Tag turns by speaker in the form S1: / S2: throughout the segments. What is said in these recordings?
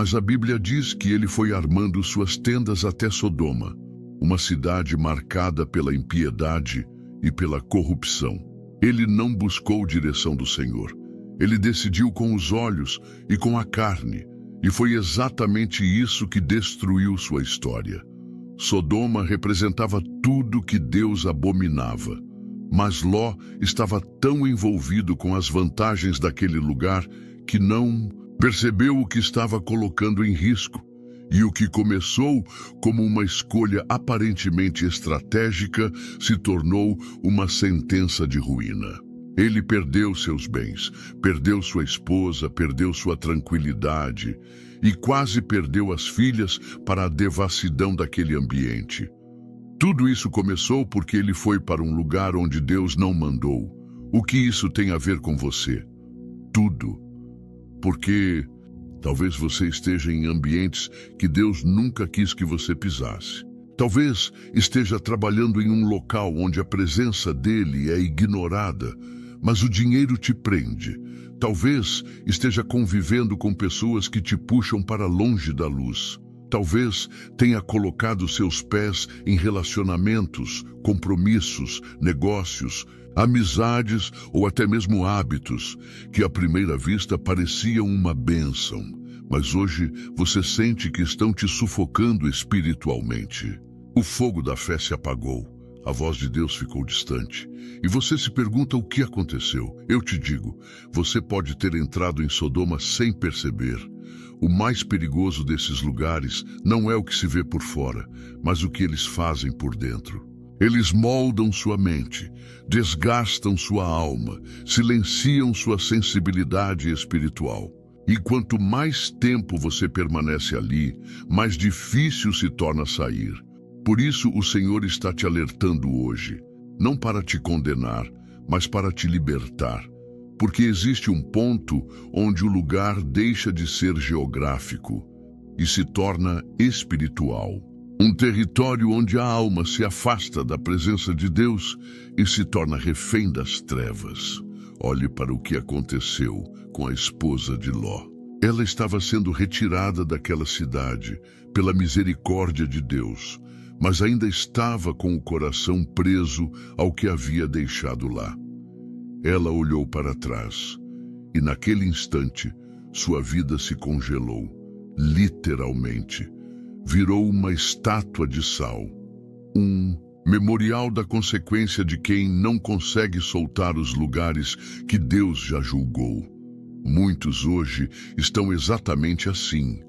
S1: Mas a Bíblia diz que ele foi armando suas tendas até Sodoma, uma cidade marcada pela impiedade e pela corrupção. Ele não buscou direção do Senhor. Ele decidiu com os olhos e com a carne, e foi exatamente isso que destruiu sua história. Sodoma representava tudo que Deus abominava, mas Ló estava tão envolvido com as vantagens daquele lugar que não percebeu o que estava colocando em risco, e o que começou como uma escolha aparentemente estratégica se tornou uma sentença de ruína. Ele perdeu seus bens, perdeu sua esposa, perdeu sua tranquilidade e quase perdeu as filhas para a devassidão daquele ambiente. Tudo isso começou porque ele foi para um lugar onde Deus não mandou. O que isso tem a ver com você? Tudo. Porque talvez você esteja em ambientes que Deus nunca quis que você pisasse. Talvez esteja trabalhando em um local onde a presença dele é ignorada, mas o dinheiro te prende. Talvez esteja convivendo com pessoas que te puxam para longe da luz. Talvez tenha colocado seus pés em relacionamentos, compromissos, negócios, amizades ou até mesmo hábitos que à primeira vista pareciam uma bênção, mas hoje você sente que estão te sufocando espiritualmente. O fogo da fé se apagou, a voz de Deus ficou distante, e você se pergunta o que aconteceu. Eu te digo, você pode ter entrado em Sodoma sem perceber. O mais perigoso desses lugares não é o que se vê por fora, mas o que eles fazem por dentro. Eles moldam sua mente, desgastam sua alma, silenciam sua sensibilidade espiritual. E quanto mais tempo você permanece ali, mais difícil se torna sair. Por isso o Senhor está te alertando hoje, não para te condenar, mas para te libertar. Porque existe um ponto onde o lugar deixa de ser geográfico e se torna espiritual. Um território onde a alma se afasta da presença de Deus e se torna refém das trevas. Olhe para o que aconteceu com a esposa de Ló. Ela estava sendo retirada daquela cidade pela misericórdia de Deus, mas ainda estava com o coração preso ao que havia deixado lá. Ela olhou para trás e naquele instante sua vida se congelou, literalmente. Virou uma estátua de sal, um memorial da consequência de quem não consegue soltar os lugares que Deus já julgou. Muitos hoje estão exatamente assim.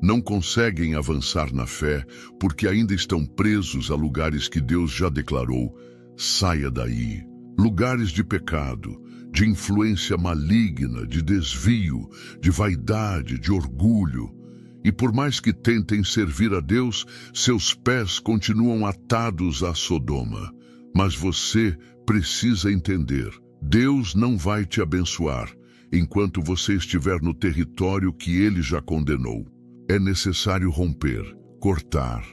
S1: Não conseguem avançar na fé porque ainda estão presos a lugares que Deus já declarou: saia daí. Lugares de pecado, de influência maligna, de desvio, de vaidade, de orgulho. E por mais que tentem servir a Deus, seus pés continuam atados a Sodoma. Mas você precisa entender, Deus não vai te abençoar enquanto você estiver no território que Ele já condenou. É necessário romper, cortar,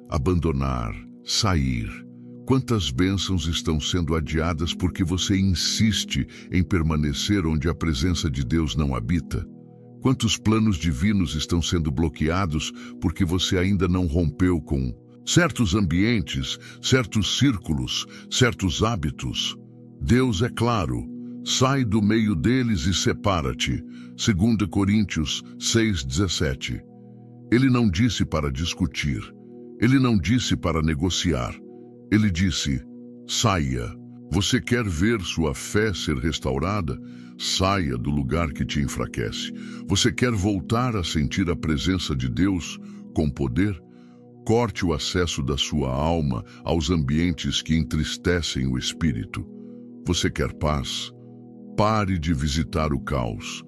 S1: abandonar, sair. Quantas bênçãos estão sendo adiadas porque você insiste em permanecer onde a presença de Deus não habita? Quantos planos divinos estão sendo bloqueados porque você ainda não rompeu com certos ambientes, certos círculos, certos hábitos? Deus é claro, sai do meio deles e separa-te. 2 Coríntios 6,17. Ele não disse para discutir, ele não disse para negociar, ele disse, saia. Você quer ver sua fé ser restaurada? Saia do lugar que te enfraquece. Você quer voltar a sentir a presença de Deus com poder? Corte o acesso da sua alma aos ambientes que entristecem o espírito. Você quer paz? Pare de visitar o caos.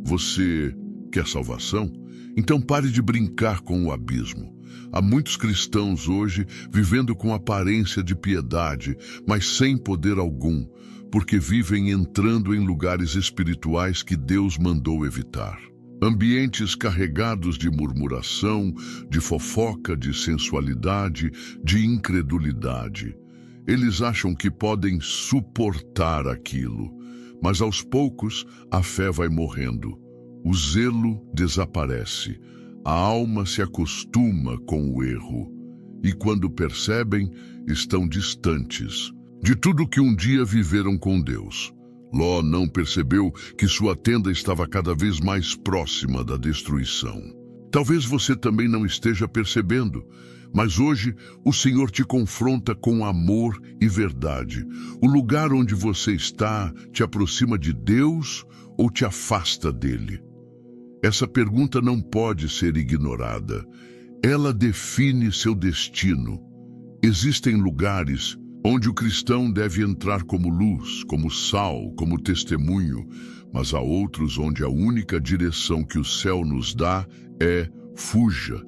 S1: Você quer salvação? Então pare de brincar com o abismo. Há muitos cristãos hoje vivendo com aparência de piedade, mas sem poder algum, porque vivem entrando em lugares espirituais que Deus mandou evitar. Ambientes carregados de murmuração, de fofoca, de sensualidade, de incredulidade. Eles acham que podem suportar aquilo, mas aos poucos a fé vai morrendo. O zelo desaparece, A alma se acostuma com o erro, e quando percebem, estão distantes de tudo que um dia viveram com Deus. Ló não percebeu que sua tenda estava cada vez mais próxima da destruição. Talvez você também não esteja percebendo, mas hoje o Senhor te confronta com amor e verdade. O lugar onde você está te aproxima de Deus ou te afasta dele? Essa pergunta não pode ser ignorada. Ela define seu destino. Existem lugares onde o cristão deve entrar como luz, como sal, como testemunho, mas há outros onde a única direção que o céu nos dá é fuja.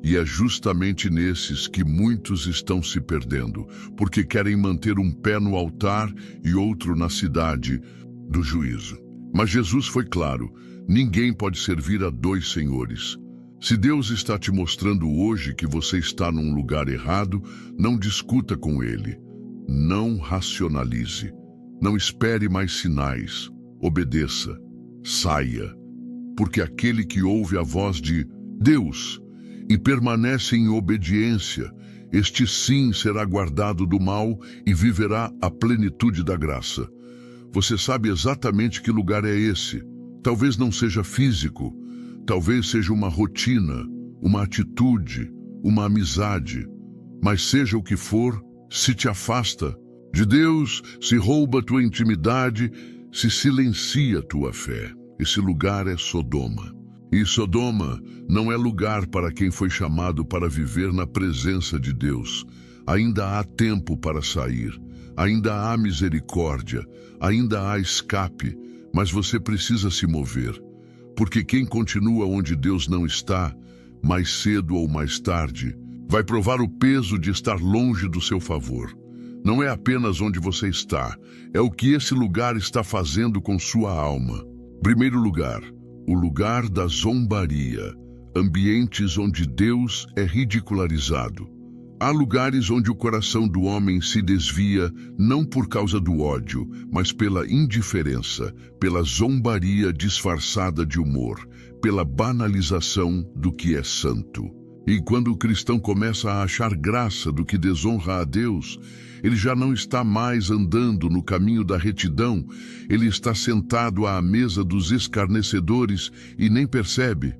S1: E é justamente nesses que muitos estão se perdendo, porque querem manter um pé no altar e outro na cidade do juízo. Mas Jesus foi claro: ninguém pode servir a dois senhores. Se Deus está te mostrando hoje que você está num lugar errado, não discuta com Ele. Não racionalize. Não espere mais sinais. Obedeça. Saia. Porque aquele que ouve a voz de Deus e permanece em obediência, este sim será guardado do mal e viverá a plenitude da graça. Você sabe exatamente que lugar é esse. Talvez não seja físico, talvez seja uma rotina, uma atitude, uma amizade, mas seja o que for, se te afasta de Deus, se rouba tua intimidade, se silencia tua fé. Esse lugar é Sodoma. E Sodoma não é lugar para quem foi chamado para viver na presença de Deus. Ainda há tempo para sair, ainda há misericórdia, ainda há escape, mas você precisa se mover. Porque quem continua onde Deus não está, mais cedo ou mais tarde, vai provar o peso de estar longe do seu favor. Não é apenas onde você está, é o que esse lugar está fazendo com sua alma. Primeiro lugar, o lugar da zombaria, ambientes onde Deus é ridicularizado. Há lugares onde o coração do homem se desvia não por causa do ódio, mas pela indiferença, pela zombaria disfarçada de humor, pela banalização do que é santo. E quando o cristão começa a achar graça do que desonra a Deus, ele já não está mais andando no caminho da retidão, ele está sentado à mesa dos escarnecedores e nem percebe.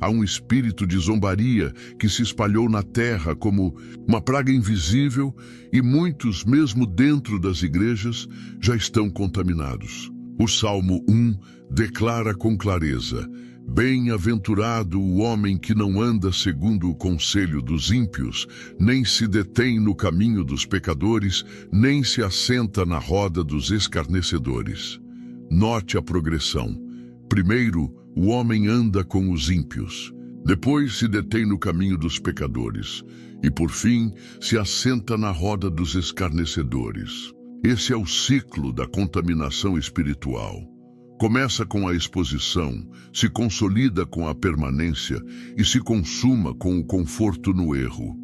S1: Há um espírito de zombaria que se espalhou na terra como uma praga invisível e muitos, mesmo dentro das igrejas, já estão contaminados. O Salmo 1 declara com clareza: bem-aventurado o homem que não anda segundo o conselho dos ímpios, nem se detém no caminho dos pecadores, nem se assenta na roda dos escarnecedores. Note a progressão. Primeiro, o homem anda com os ímpios. Depois se detém no caminho dos pecadores. E, por fim, se assenta na roda dos escarnecedores. Esse é o ciclo da contaminação espiritual. Começa com a exposição, se consolida com a permanência e se consuma com o conforto no erro.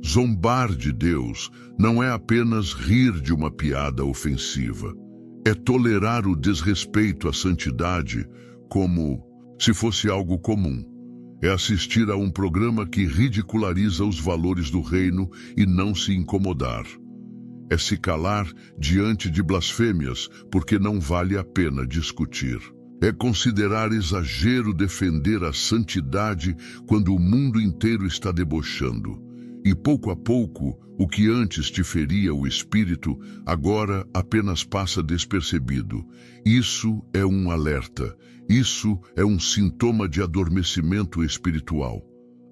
S1: Zombar de Deus não é apenas rir de uma piada ofensiva. É tolerar o desrespeito à santidade como se fosse algo comum. É assistir a um programa que ridiculariza os valores do reino e não se incomodar. É se calar diante de blasfêmias, porque não vale a pena discutir. É considerar exagero defender a santidade quando o mundo inteiro está debochando. E pouco a pouco, o que antes te feria o espírito, agora apenas passa despercebido. Isso é um alerta. Isso é um sintoma de adormecimento espiritual.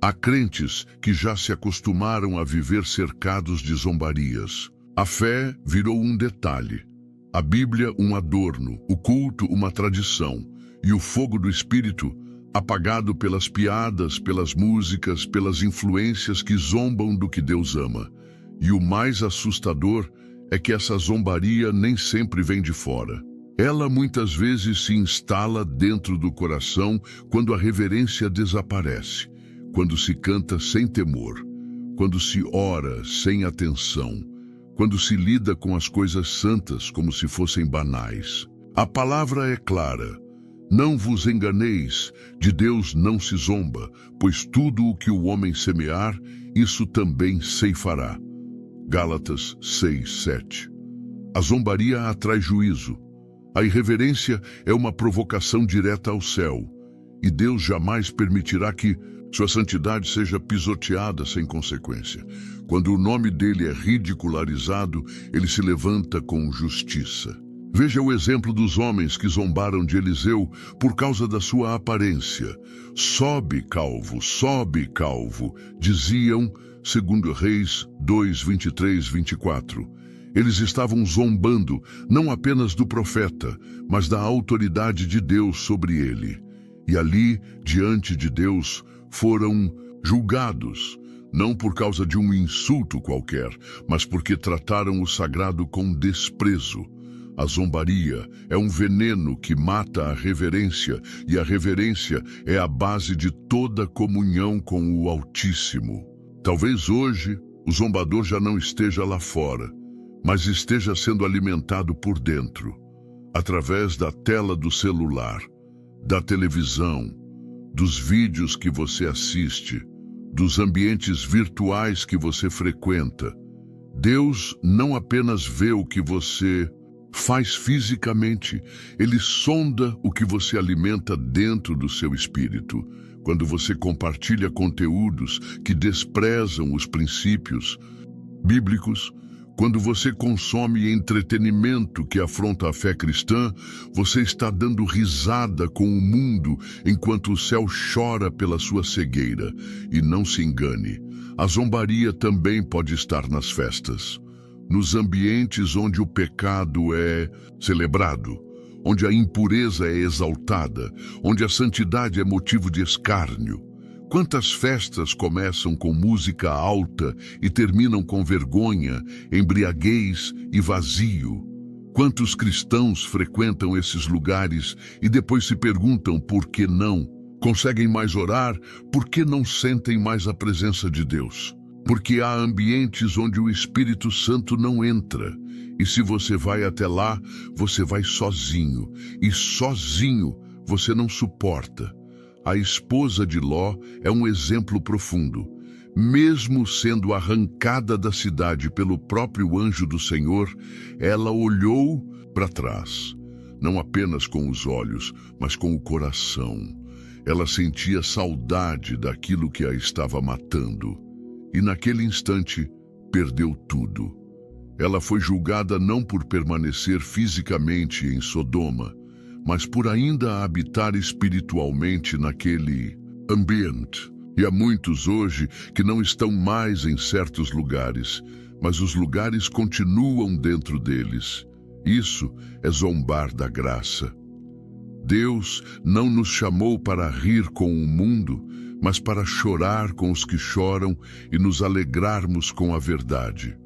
S1: Há crentes que já se acostumaram a viver cercados de zombarias. A fé virou um detalhe, a Bíblia um adorno, o culto uma tradição, e o fogo do Espírito apagado pelas piadas, pelas músicas, pelas influências que zombam do que Deus ama. E o mais assustador é que essa zombaria nem sempre vem de fora. Ela muitas vezes se instala dentro do coração quando a reverência desaparece, quando se canta sem temor, quando se ora sem atenção, quando se lida com as coisas santas como se fossem banais. A palavra é clara: Não vos enganeis, de Deus não se zomba, pois tudo o que o homem semear, isso também ceifará. Gálatas 6:7. A zombaria atrai juízo. A irreverência é uma provocação direta ao céu, e Deus jamais permitirá que sua santidade seja pisoteada sem consequência. Quando o nome dele é ridicularizado, ele se levanta com justiça. Veja o exemplo dos homens que zombaram de Eliseu por causa da sua aparência. Sobe, calvo, diziam, segundo Reis 2:23-24. Eles estavam zombando não apenas do profeta, mas da autoridade de Deus sobre ele. E ali, diante de Deus, foram julgados, não por causa de um insulto qualquer, mas porque trataram o sagrado com desprezo. A zombaria é um veneno que mata a reverência, e a reverência é a base de toda comunhão com o Altíssimo. Talvez hoje o zombador já não esteja lá fora, mas esteja sendo alimentado por dentro, através da tela do celular, da televisão, dos vídeos que você assiste, dos ambientes virtuais que você frequenta. Deus não apenas vê o que você faz fisicamente, ele sonda o que você alimenta dentro do seu espírito. Quando você compartilha conteúdos que desprezam os princípios bíblicos, quando você consome entretenimento que afronta a fé cristã, você está dando risada com o mundo enquanto o céu chora pela sua cegueira. E não se engane, a zombaria também pode estar nas festas, nos ambientes onde o pecado é celebrado, onde a impureza é exaltada, onde a santidade é motivo de escárnio. Quantas festas começam com música alta e terminam com vergonha, embriaguez e vazio? Quantos cristãos frequentam esses lugares e depois se perguntam por que não conseguem mais orar, por que não sentem mais a presença de Deus? Porque há ambientes onde o Espírito Santo não entra. E se você vai até lá, você vai sozinho. E sozinho você não suporta. A esposa de Ló é um exemplo profundo. Mesmo sendo arrancada da cidade pelo próprio anjo do Senhor, ela olhou para trás, não apenas com os olhos, mas com o coração. Ela sentia saudade daquilo que a estava matando. E naquele instante, perdeu tudo. Ela foi julgada não por permanecer fisicamente em Sodoma, mas por ainda habitar espiritualmente naquele ambiente. E há muitos hoje que não estão mais em certos lugares, mas os lugares continuam dentro deles. Isso é zombar da graça. Deus não nos chamou para rir com o mundo, mas para chorar com os que choram e nos alegrarmos com a verdade.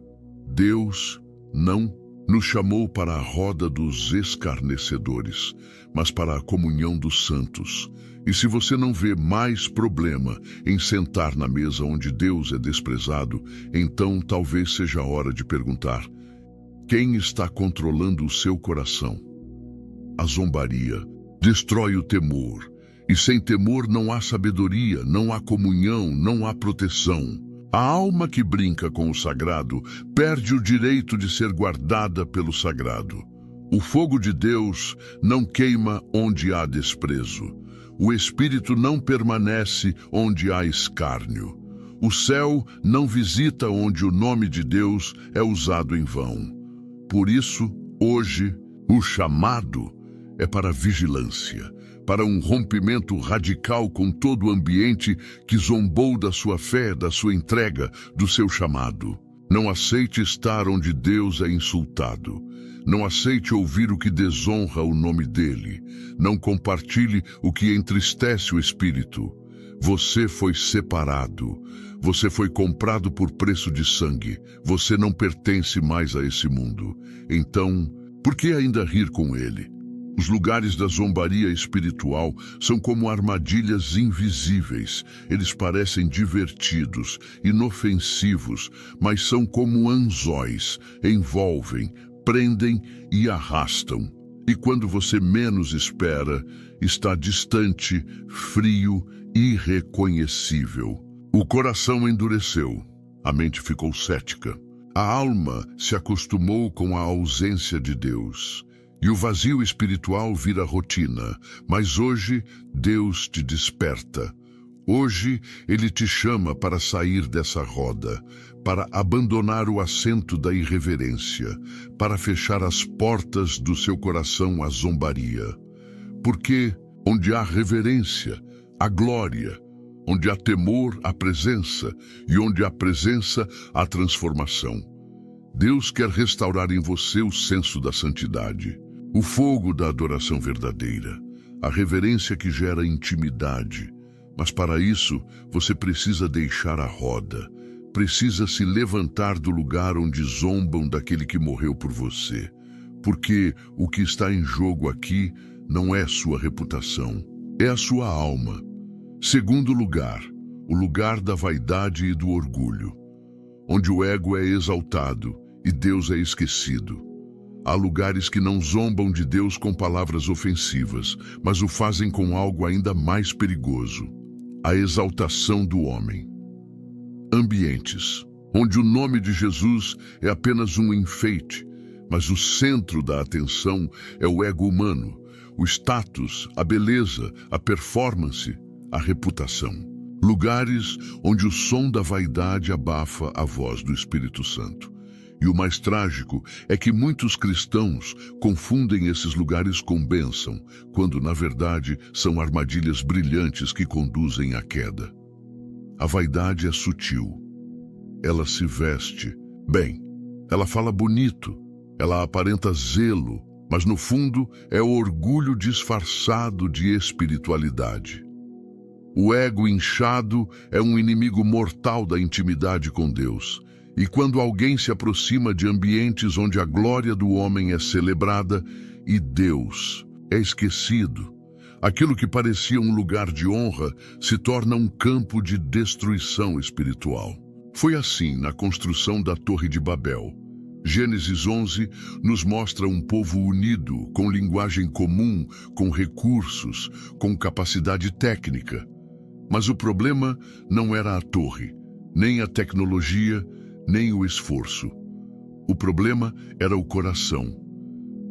S1: Deus não nos chamou para a roda dos escarnecedores, mas para a comunhão dos santos. E se você não vê mais problema em sentar na mesa onde Deus é desprezado, então talvez seja a hora de perguntar: quem está controlando o seu coração? A zombaria destrói o temor, e sem temor não há sabedoria, não há comunhão, não há proteção. A alma que brinca com o sagrado perde o direito de ser guardada pelo sagrado. O fogo de Deus não queima onde há desprezo. O Espírito não permanece onde há escárnio. O céu não visita onde o nome de Deus é usado em vão. Por isso, hoje, o chamado é para vigilância, para um rompimento radical com todo o ambiente que zombou da sua fé, da sua entrega, do seu chamado. Não aceite estar onde Deus é insultado. Não aceite ouvir o que desonra o nome dele. Não compartilhe o que entristece o Espírito. Você foi separado. Você foi comprado por preço de sangue. Você não pertence mais a esse mundo. Então, por que ainda rir com ele? Os lugares da zombaria espiritual são como armadilhas invisíveis. Eles parecem divertidos, inofensivos, mas são como anzóis, envolvem, prendem e arrastam. E quando você menos espera, está distante, frio, irreconhecível. O coração endureceu, a mente ficou cética. A alma se acostumou com a ausência de Deus. E o vazio espiritual vira rotina. Mas hoje, Deus te desperta. Hoje, Ele te chama para sair dessa roda, para abandonar o assento da irreverência, para fechar as portas do seu coração à zombaria. Porque onde há reverência, há glória. Onde há temor, há presença. E onde há presença, há transformação. Deus quer restaurar em você o senso da santidade, o fogo da adoração verdadeira, a reverência que gera intimidade. Mas para isso, você precisa deixar a roda, precisa se levantar do lugar onde zombam daquele que morreu por você. Porque o que está em jogo aqui não é sua reputação, é a sua alma. Segundo lugar, o lugar da vaidade e do orgulho, onde o ego é exaltado e Deus é esquecido. Há lugares que não zombam de Deus com palavras ofensivas, mas o fazem com algo ainda mais perigoso: a exaltação do homem. Ambientes onde o nome de Jesus é apenas um enfeite, mas o centro da atenção é o ego humano, o status, a beleza, a performance, a reputação. Lugares onde o som da vaidade abafa a voz do Espírito Santo. E o mais trágico é que muitos cristãos confundem esses lugares com bênção, quando na verdade são armadilhas brilhantes que conduzem à queda. A vaidade é sutil. Ela se veste bem, ela fala bonito, ela aparenta zelo, mas no fundo é o orgulho disfarçado de espiritualidade. O ego inchado é um inimigo mortal da intimidade com Deus. E quando alguém se aproxima de ambientes onde a glória do homem é celebrada e Deus é esquecido, aquilo que parecia um lugar de honra se torna um campo de destruição espiritual. Foi assim na construção da Torre de Babel. Gênesis 11 nos mostra um povo unido, com linguagem comum, com recursos, com capacidade técnica. Mas o problema não era a torre, nem a tecnologia, nem o esforço. O problema era o coração.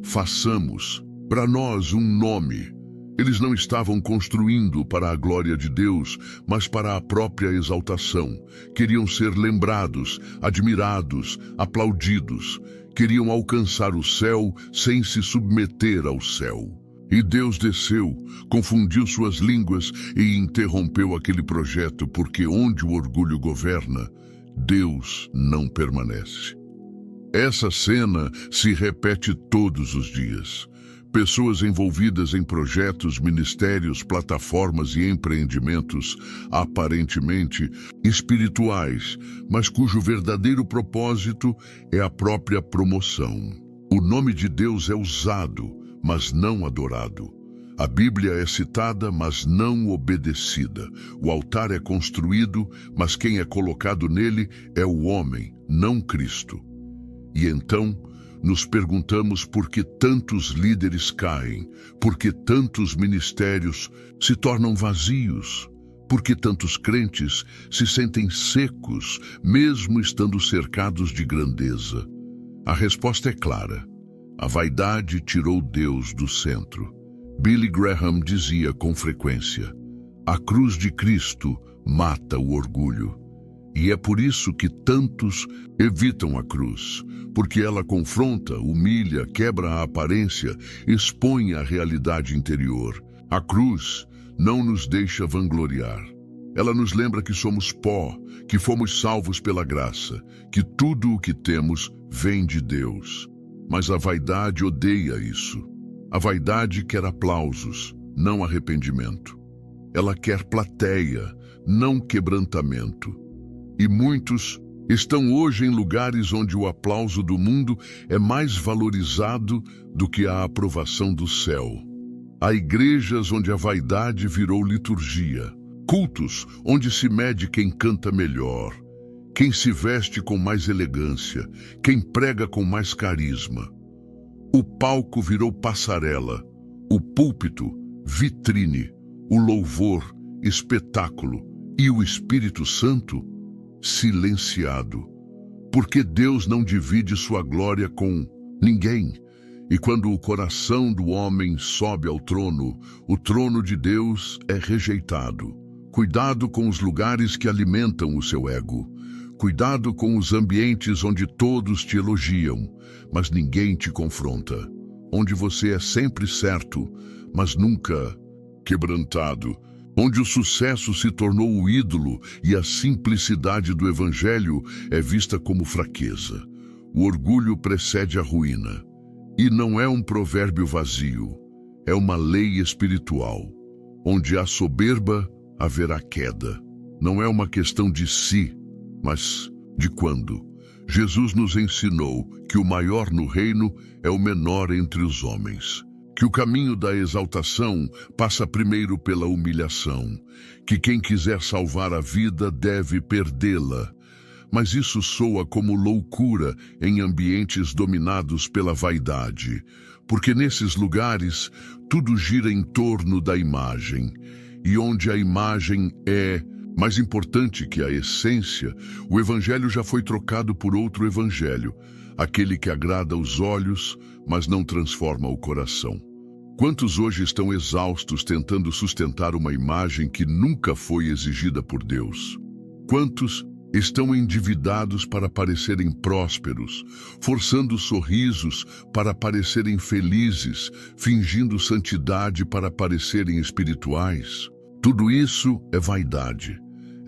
S1: Façamos para nós um nome. Eles não estavam construindo para a glória de Deus, mas para a própria exaltação. Queriam ser lembrados, admirados, aplaudidos. Queriam alcançar o céu sem se submeter ao céu. E Deus desceu, confundiu suas línguas e interrompeu aquele projeto, porque onde o orgulho governa, Deus não permanece. Essa cena se repete todos os dias. Pessoas envolvidas em projetos, ministérios, plataformas e empreendimentos aparentemente espirituais, mas cujo verdadeiro propósito é a própria promoção. O nome de Deus é usado, mas não adorado. A Bíblia é citada, mas não obedecida. O altar é construído, mas quem é colocado nele é o homem, não Cristo. E então, nos perguntamos por que tantos líderes caem, por que tantos ministérios se tornam vazios, por que tantos crentes se sentem secos, mesmo estando cercados de grandeza. A resposta é clara. A vaidade tirou Deus do centro. Billy Graham dizia com frequência: a cruz de Cristo mata o orgulho. E é por isso que tantos evitam a cruz, porque ela confronta, humilha, quebra a aparência, expõe a realidade interior. A cruz não nos deixa vangloriar. Ela nos lembra que somos pó, que fomos salvos pela graça, que tudo o que temos vem de Deus. Mas a vaidade odeia isso. A vaidade quer aplausos, não arrependimento. Ela quer plateia, não quebrantamento. E muitos estão hoje em lugares onde o aplauso do mundo é mais valorizado do que a aprovação do céu. Há igrejas onde a vaidade virou liturgia, cultos onde se mede quem canta melhor, quem se veste com mais elegância, quem prega com mais carisma. O palco virou passarela, o púlpito vitrine, o louvor, espetáculo e o Espírito Santo silenciado. Porque Deus não divide sua glória com ninguém. E quando o coração do homem sobe ao trono, o trono de Deus é rejeitado. Cuidado com os lugares que alimentam o seu ego. Cuidado com os ambientes onde todos te elogiam, mas ninguém te confronta. Onde você é sempre certo, mas nunca quebrantado. Onde o sucesso se tornou o ídolo e a simplicidade do evangelho é vista como fraqueza. O orgulho precede a ruína. E não é um provérbio vazio, é uma lei espiritual. Onde há soberba, haverá queda. Não é uma questão de si, mas de quando. Jesus nos ensinou que o maior no reino é o menor entre os homens. Que o caminho da exaltação passa primeiro pela humilhação. Que quem quiser salvar a vida deve perdê-la. Mas isso soa como loucura em ambientes dominados pela vaidade, porque nesses lugares tudo gira em torno da imagem, e onde a imagem é mais importante que a essência, o evangelho já foi trocado por outro evangelho, aquele que agrada os olhos, mas não transforma o coração. Quantos hoje estão exaustos tentando sustentar uma imagem que nunca foi exigida por Deus? Quantos estão endividados para parecerem prósperos, forçando sorrisos para parecerem felizes, fingindo santidade para parecerem espirituais? Tudo isso é vaidade,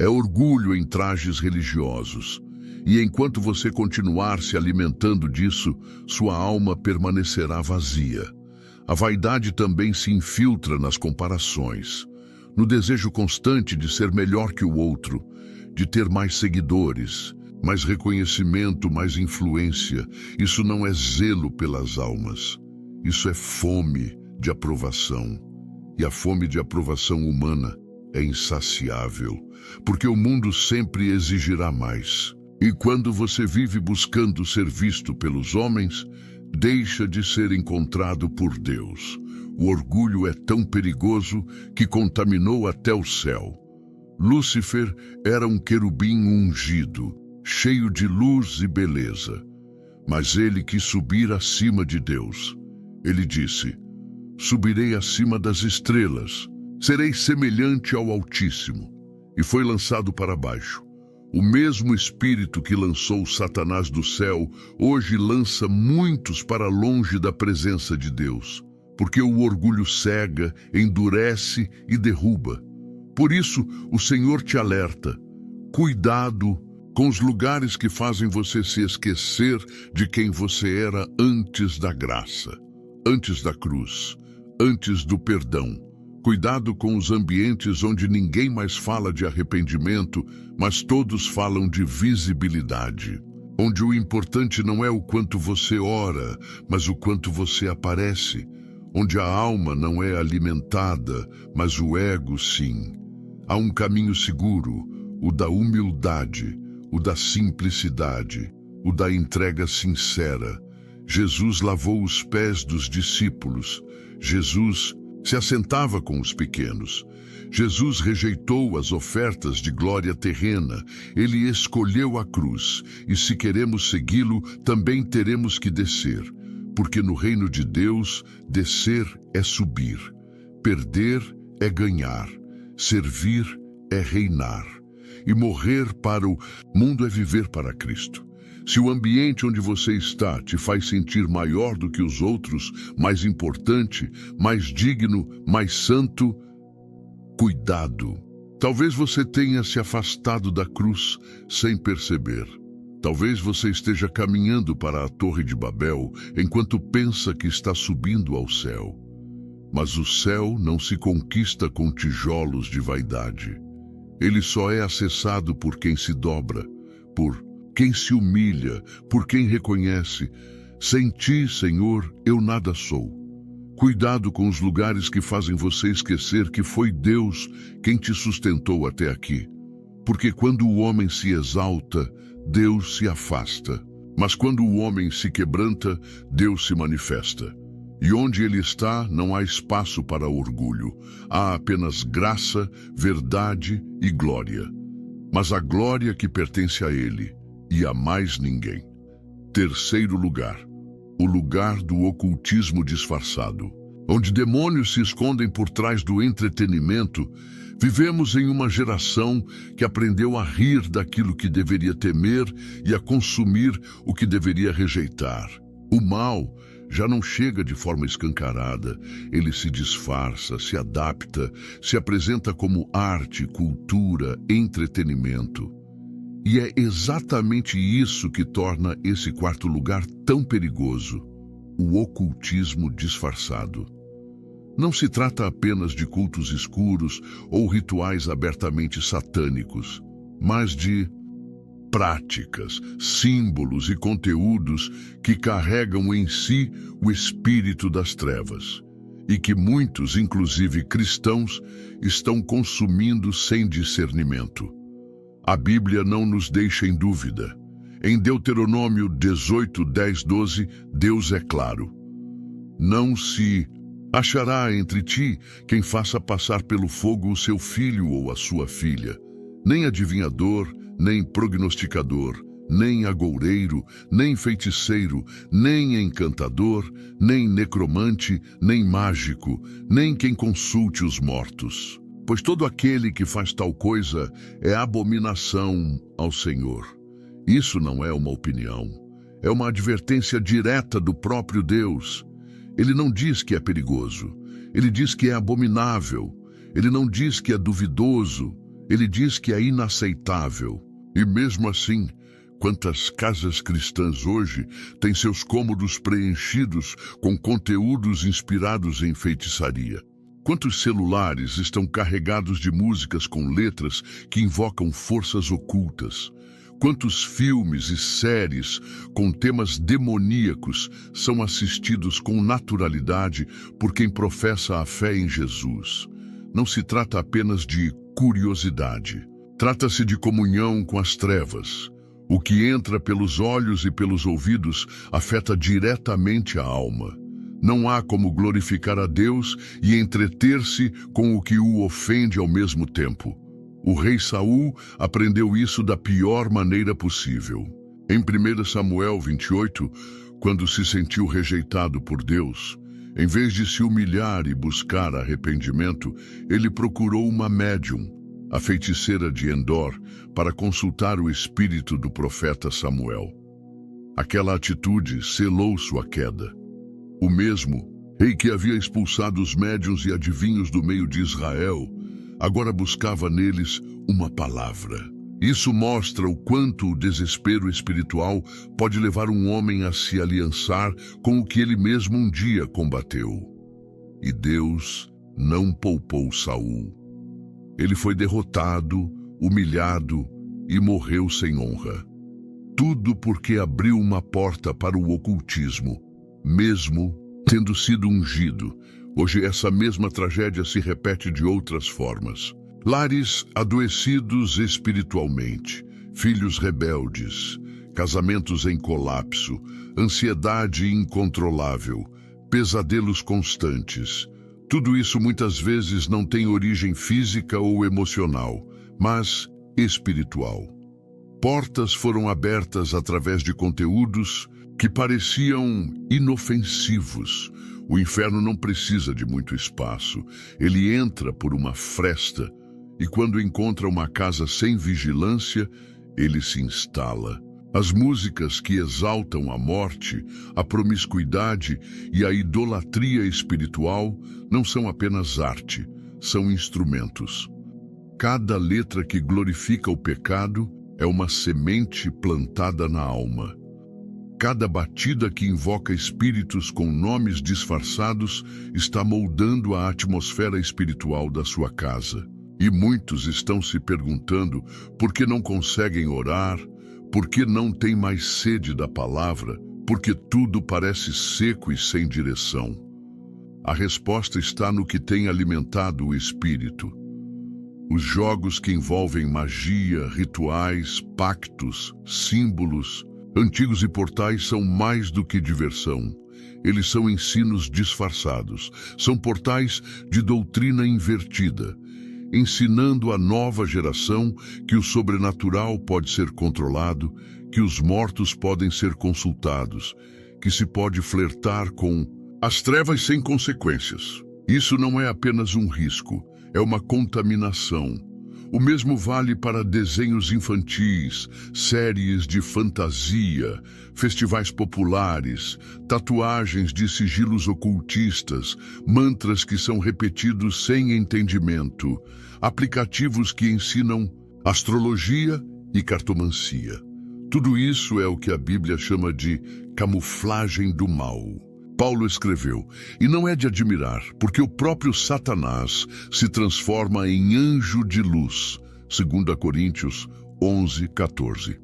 S1: é orgulho em trajes religiosos. E enquanto você continuar se alimentando disso, sua alma permanecerá vazia. A vaidade também se infiltra nas comparações, no desejo constante de ser melhor que o outro, de ter mais seguidores, mais reconhecimento, mais influência. Isso não é zelo pelas almas. Isso é fome de aprovação. E a fome de aprovação humana é insaciável, porque o mundo sempre exigirá mais. E quando você vive buscando ser visto pelos homens, deixa de ser encontrado por Deus. O orgulho é tão perigoso que contaminou até o céu. Lúcifer era um querubim ungido, cheio de luz e beleza. Mas ele quis subir acima de Deus. Ele disse: subirei acima das estrelas, serei semelhante ao Altíssimo. E foi lançado para baixo. O mesmo Espírito que lançou Satanás do céu, hoje lança muitos para longe da presença de Deus, porque o orgulho cega, endurece e derruba. Por isso, o Senhor te alerta: cuidado com os lugares que fazem você se esquecer de quem você era antes da graça, antes da cruz, antes do perdão. Cuidado com os ambientes onde ninguém mais fala de arrependimento, mas todos falam de visibilidade. Onde o importante não é o quanto você ora, mas o quanto você aparece. Onde a alma não é alimentada, mas o ego sim. Há um caminho seguro, o da humildade, o da simplicidade, o da entrega sincera. Jesus lavou os pés dos discípulos. Jesus se assentava com os pequenos. Jesus rejeitou as ofertas de glória terrena. Ele escolheu a cruz. E se queremos segui-lo, também teremos que descer. Porque no reino de Deus, descer é subir. Perder é ganhar. Servir é reinar. E morrer para o mundo é viver para Cristo. Se o ambiente onde você está te faz sentir maior do que os outros, mais importante, mais digno, mais santo, cuidado. Talvez você tenha se afastado da cruz sem perceber. Talvez você esteja caminhando para a Torre de Babel enquanto pensa que está subindo ao céu. Mas o céu não se conquista com tijolos de vaidade. Ele só é acessado por quem se dobra, por quem se humilha, por quem reconhece: sem ti, Senhor, eu nada sou. Cuidado com os lugares que fazem você esquecer que foi Deus quem te sustentou até aqui. Porque quando o homem se exalta, Deus se afasta. Mas quando o homem se quebranta, Deus se manifesta. E onde ele está, não há espaço para orgulho. Há apenas graça, verdade e glória. Mas a glória que pertence a ele, e a mais ninguém. Terceiro lugar, o lugar do ocultismo disfarçado. Onde demônios se escondem por trás do entretenimento, vivemos em uma geração que aprendeu a rir daquilo que deveria temer e a consumir o que deveria rejeitar. O mal já não chega de forma escancarada, ele se disfarça, se adapta, se apresenta como arte, cultura, entretenimento. E é exatamente isso que torna esse quarto lugar tão perigoso, o ocultismo disfarçado. Não se trata apenas de cultos escuros ou rituais abertamente satânicos, mas de práticas, símbolos e conteúdos que carregam em si o espírito das trevas e que muitos, inclusive cristãos, estão consumindo sem discernimento. A Bíblia não nos deixa em dúvida. Em Deuteronômio 18, 10, 12, Deus é claro. Não se achará entre ti quem faça passar pelo fogo o seu filho ou a sua filha, nem adivinhador, nem prognosticador, nem agoureiro, nem feiticeiro, nem encantador, nem necromante, nem mágico, nem quem consulte os mortos. Pois todo aquele que faz tal coisa é abominação ao Senhor. Isso não é uma opinião, é uma advertência direta do próprio Deus. Ele não diz que é perigoso, ele diz que é abominável, ele não diz que é duvidoso, ele diz que é inaceitável. E mesmo assim, quantas casas cristãs hoje têm seus cômodos preenchidos com conteúdos inspirados em feitiçaria? Quantos celulares estão carregados de músicas com letras que invocam forças ocultas? Quantos filmes e séries com temas demoníacos são assistidos com naturalidade por quem professa a fé em Jesus? Não se trata apenas de curiosidade. Trata-se de comunhão com as trevas. O que entra pelos olhos e pelos ouvidos afeta diretamente a alma. Não há como glorificar a Deus e entreter-se com o que o ofende ao mesmo tempo. O rei Saul aprendeu isso da pior maneira possível. Em 1 Samuel 28, quando se sentiu rejeitado por Deus, em vez de se humilhar e buscar arrependimento, ele procurou uma médium, a feiticeira de Endor, para consultar o espírito do profeta Samuel. Aquela atitude selou sua queda. O mesmo rei que havia expulsado os médiuns e adivinhos do meio de Israel, agora buscava neles uma palavra. Isso mostra o quanto o desespero espiritual pode levar um homem a se aliançar com o que ele mesmo um dia combateu. E Deus não poupou Saul. Ele foi derrotado, humilhado e morreu sem honra. Tudo porque abriu uma porta para o ocultismo, mesmo tendo sido ungido. Hoje essa mesma tragédia se repete de outras formas. Lares adoecidos espiritualmente, filhos rebeldes, casamentos em colapso, ansiedade incontrolável, pesadelos constantes. Tudo isso muitas vezes não tem origem física ou emocional, mas espiritual. Portas foram abertas através de conteúdos que pareciam inofensivos. O inferno não precisa de muito espaço. Ele entra por uma fresta e quando encontra uma casa sem vigilância, ele se instala. As músicas que exaltam a morte, a promiscuidade e a idolatria espiritual não são apenas arte, são instrumentos. Cada letra que glorifica o pecado é uma semente plantada na alma. Cada batida que invoca espíritos com nomes disfarçados está moldando a atmosfera espiritual da sua casa. E muitos estão se perguntando por que não conseguem orar, por que não têm mais sede da palavra, porque tudo parece seco e sem direção. A resposta está no que tem alimentado o espírito. Os jogos que envolvem magia, rituais, pactos, símbolos, antigos e portais são mais do que diversão. Eles são ensinos disfarçados, são portais de doutrina invertida, ensinando a nova geração que o sobrenatural pode ser controlado, que os mortos podem ser consultados, que se pode flertar com as trevas sem consequências. Isso não é apenas um risco, é uma contaminação. O mesmo vale para desenhos infantis, séries de fantasia, festivais populares, tatuagens de sigilos ocultistas, mantras que são repetidos sem entendimento, aplicativos que ensinam astrologia e cartomancia. Tudo isso é o que a Bíblia chama de camuflagem do mal. Paulo escreveu, e não é de admirar, porque o próprio Satanás se transforma em anjo de luz, 2 Coríntios 11:14.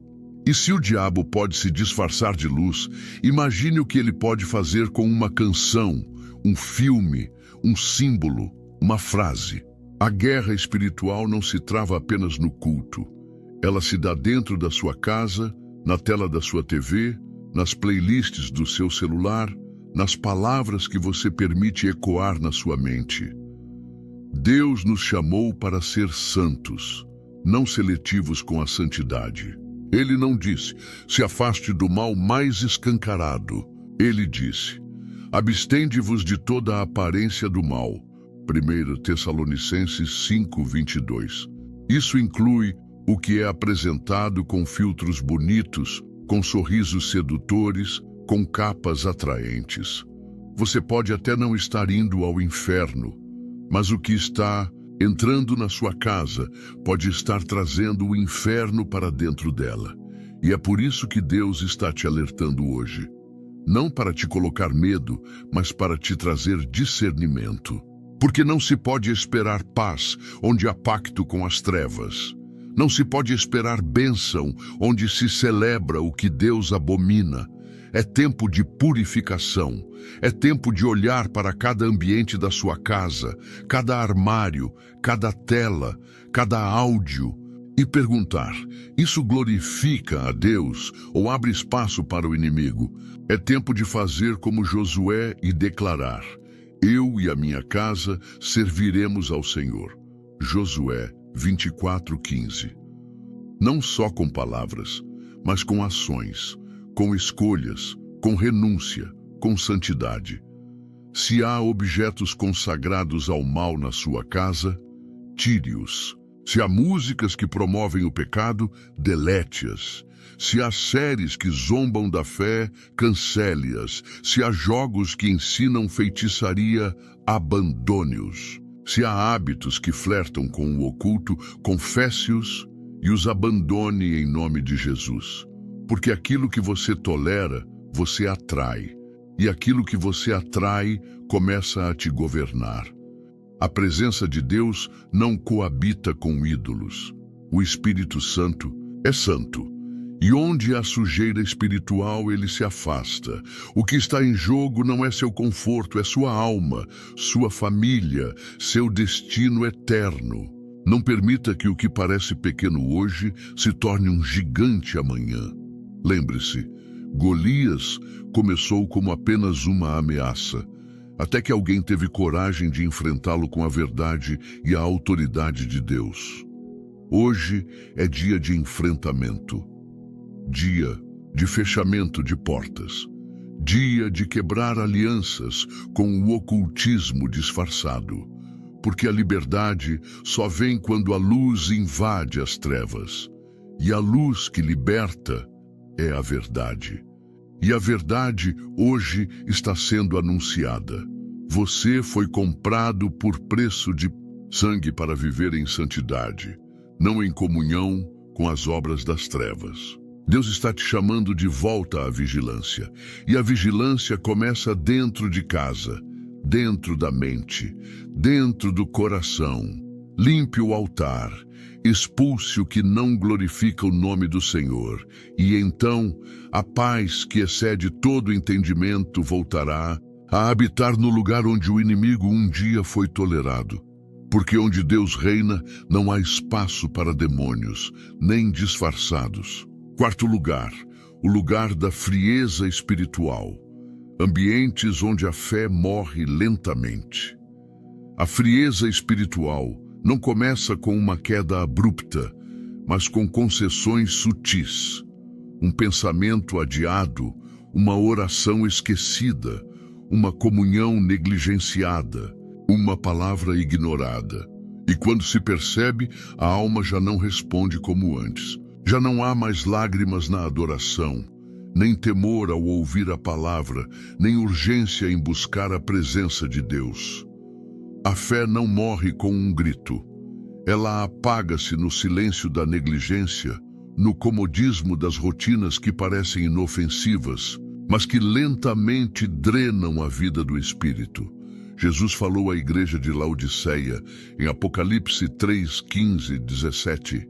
S1: E se o diabo pode se disfarçar de luz, imagine o que ele pode fazer com uma canção, um filme, um símbolo, uma frase. A guerra espiritual não se trava apenas no culto. Ela se dá dentro da sua casa, na tela da sua TV, nas playlists do seu celular, nas palavras que você permite ecoar na sua mente. Deus nos chamou para ser santos, não seletivos com a santidade. Ele não disse, se afaste do mal mais escancarado. Ele disse, abstende-vos de toda a aparência do mal. 1 Tessalonicenses 5:22. Isso inclui o que é apresentado com filtros bonitos, com sorrisos sedutores, com capas atraentes. Você pode até não estar indo ao inferno, mas o que está entrando na sua casa pode estar trazendo o inferno para dentro dela. E é por isso que Deus está te alertando hoje. Não para te colocar medo, mas para te trazer discernimento. Porque não se pode esperar paz onde há pacto com as trevas. Não se pode esperar bênção onde se celebra o que Deus abomina. É tempo de purificação. É tempo de olhar para cada ambiente da sua casa, cada armário, cada tela, cada áudio e perguntar, isso glorifica a Deus ou abre espaço para o inimigo? É tempo de fazer como Josué e declarar, eu e a minha casa serviremos ao Senhor. Josué 24:15. Não só com palavras, mas com ações, com escolhas, com renúncia, com santidade. Se há objetos consagrados ao mal na sua casa, tire-os. Se há músicas que promovem o pecado, delete-as. Se há séries que zombam da fé, cancele-as. Se há jogos que ensinam feitiçaria, abandone-os. Se há hábitos que flertam com o oculto, confesse-os e os abandone em nome de Jesus. Porque aquilo que você tolera, você atrai. E aquilo que você atrai, começa a te governar. A presença de Deus não coabita com ídolos. O Espírito Santo é santo. E onde há sujeira espiritual, ele se afasta. O que está em jogo não é seu conforto, é sua alma, sua família, seu destino eterno. Não permita que o que parece pequeno hoje se torne um gigante amanhã. Lembre-se, Golias começou como apenas uma ameaça, até que alguém teve coragem de enfrentá-lo com a verdade e a autoridade de Deus. Hoje é dia de enfrentamento, dia de fechamento de portas, dia de quebrar alianças com o ocultismo disfarçado, porque a liberdade só vem quando a luz invade as trevas, e a luz que liberta é a verdade. E a verdade hoje está sendo anunciada. Você foi comprado por preço de sangue para viver em santidade, não em comunhão com as obras das trevas. Deus está te chamando de volta à vigilância. E a vigilância começa dentro de casa, dentro da mente, dentro do coração. Limpe o altar, expulse o que não glorifica o nome do Senhor, e então a paz que excede todo entendimento voltará a habitar no lugar onde o inimigo um dia foi tolerado. Porque onde Deus reina, não há espaço para demônios, nem disfarçados. Quarto lugar, o lugar da frieza espiritual. ambientes onde a fé morre lentamente. A frieza espiritual não começa com uma queda abrupta, mas com concessões sutis. Um pensamento adiado, uma oração esquecida, uma comunhão negligenciada, uma palavra ignorada. E quando se percebe, a alma já não responde como antes. Já não há mais lágrimas na adoração, nem temor ao ouvir a palavra, nem urgência em buscar a presença de Deus. A fé não morre com um grito. Ela apaga-se no silêncio da negligência, no comodismo das rotinas que parecem inofensivas, mas que lentamente drenam a vida do espírito. Jesus falou à igreja de Laodiceia, em Apocalipse 3, 15, 17,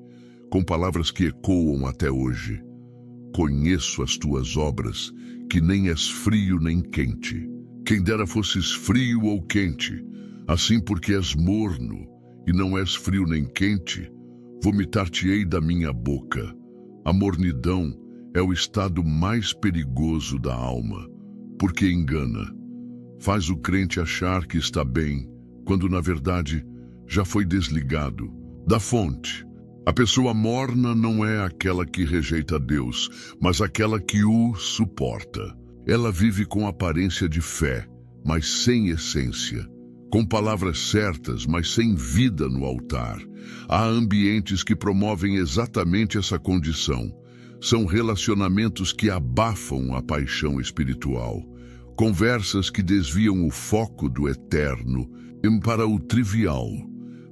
S1: com palavras que ecoam até hoje. Conheço as tuas obras, que nem és frio nem quente. Quem dera fosses frio ou quente, assim porque és morno, e não és frio nem quente, vomitar-te-ei da minha boca. A mornidão é o estado mais perigoso da alma, porque engana. Faz o crente achar que está bem, quando na verdade já foi desligado da fonte. A pessoa morna não é aquela que rejeita Deus, mas aquela que o suporta. Ela vive com aparência de fé, mas sem essência. Com palavras certas, mas sem vida no altar. Há ambientes que promovem exatamente essa condição. São relacionamentos que abafam a paixão espiritual. Conversas que desviam o foco do eterno para o trivial.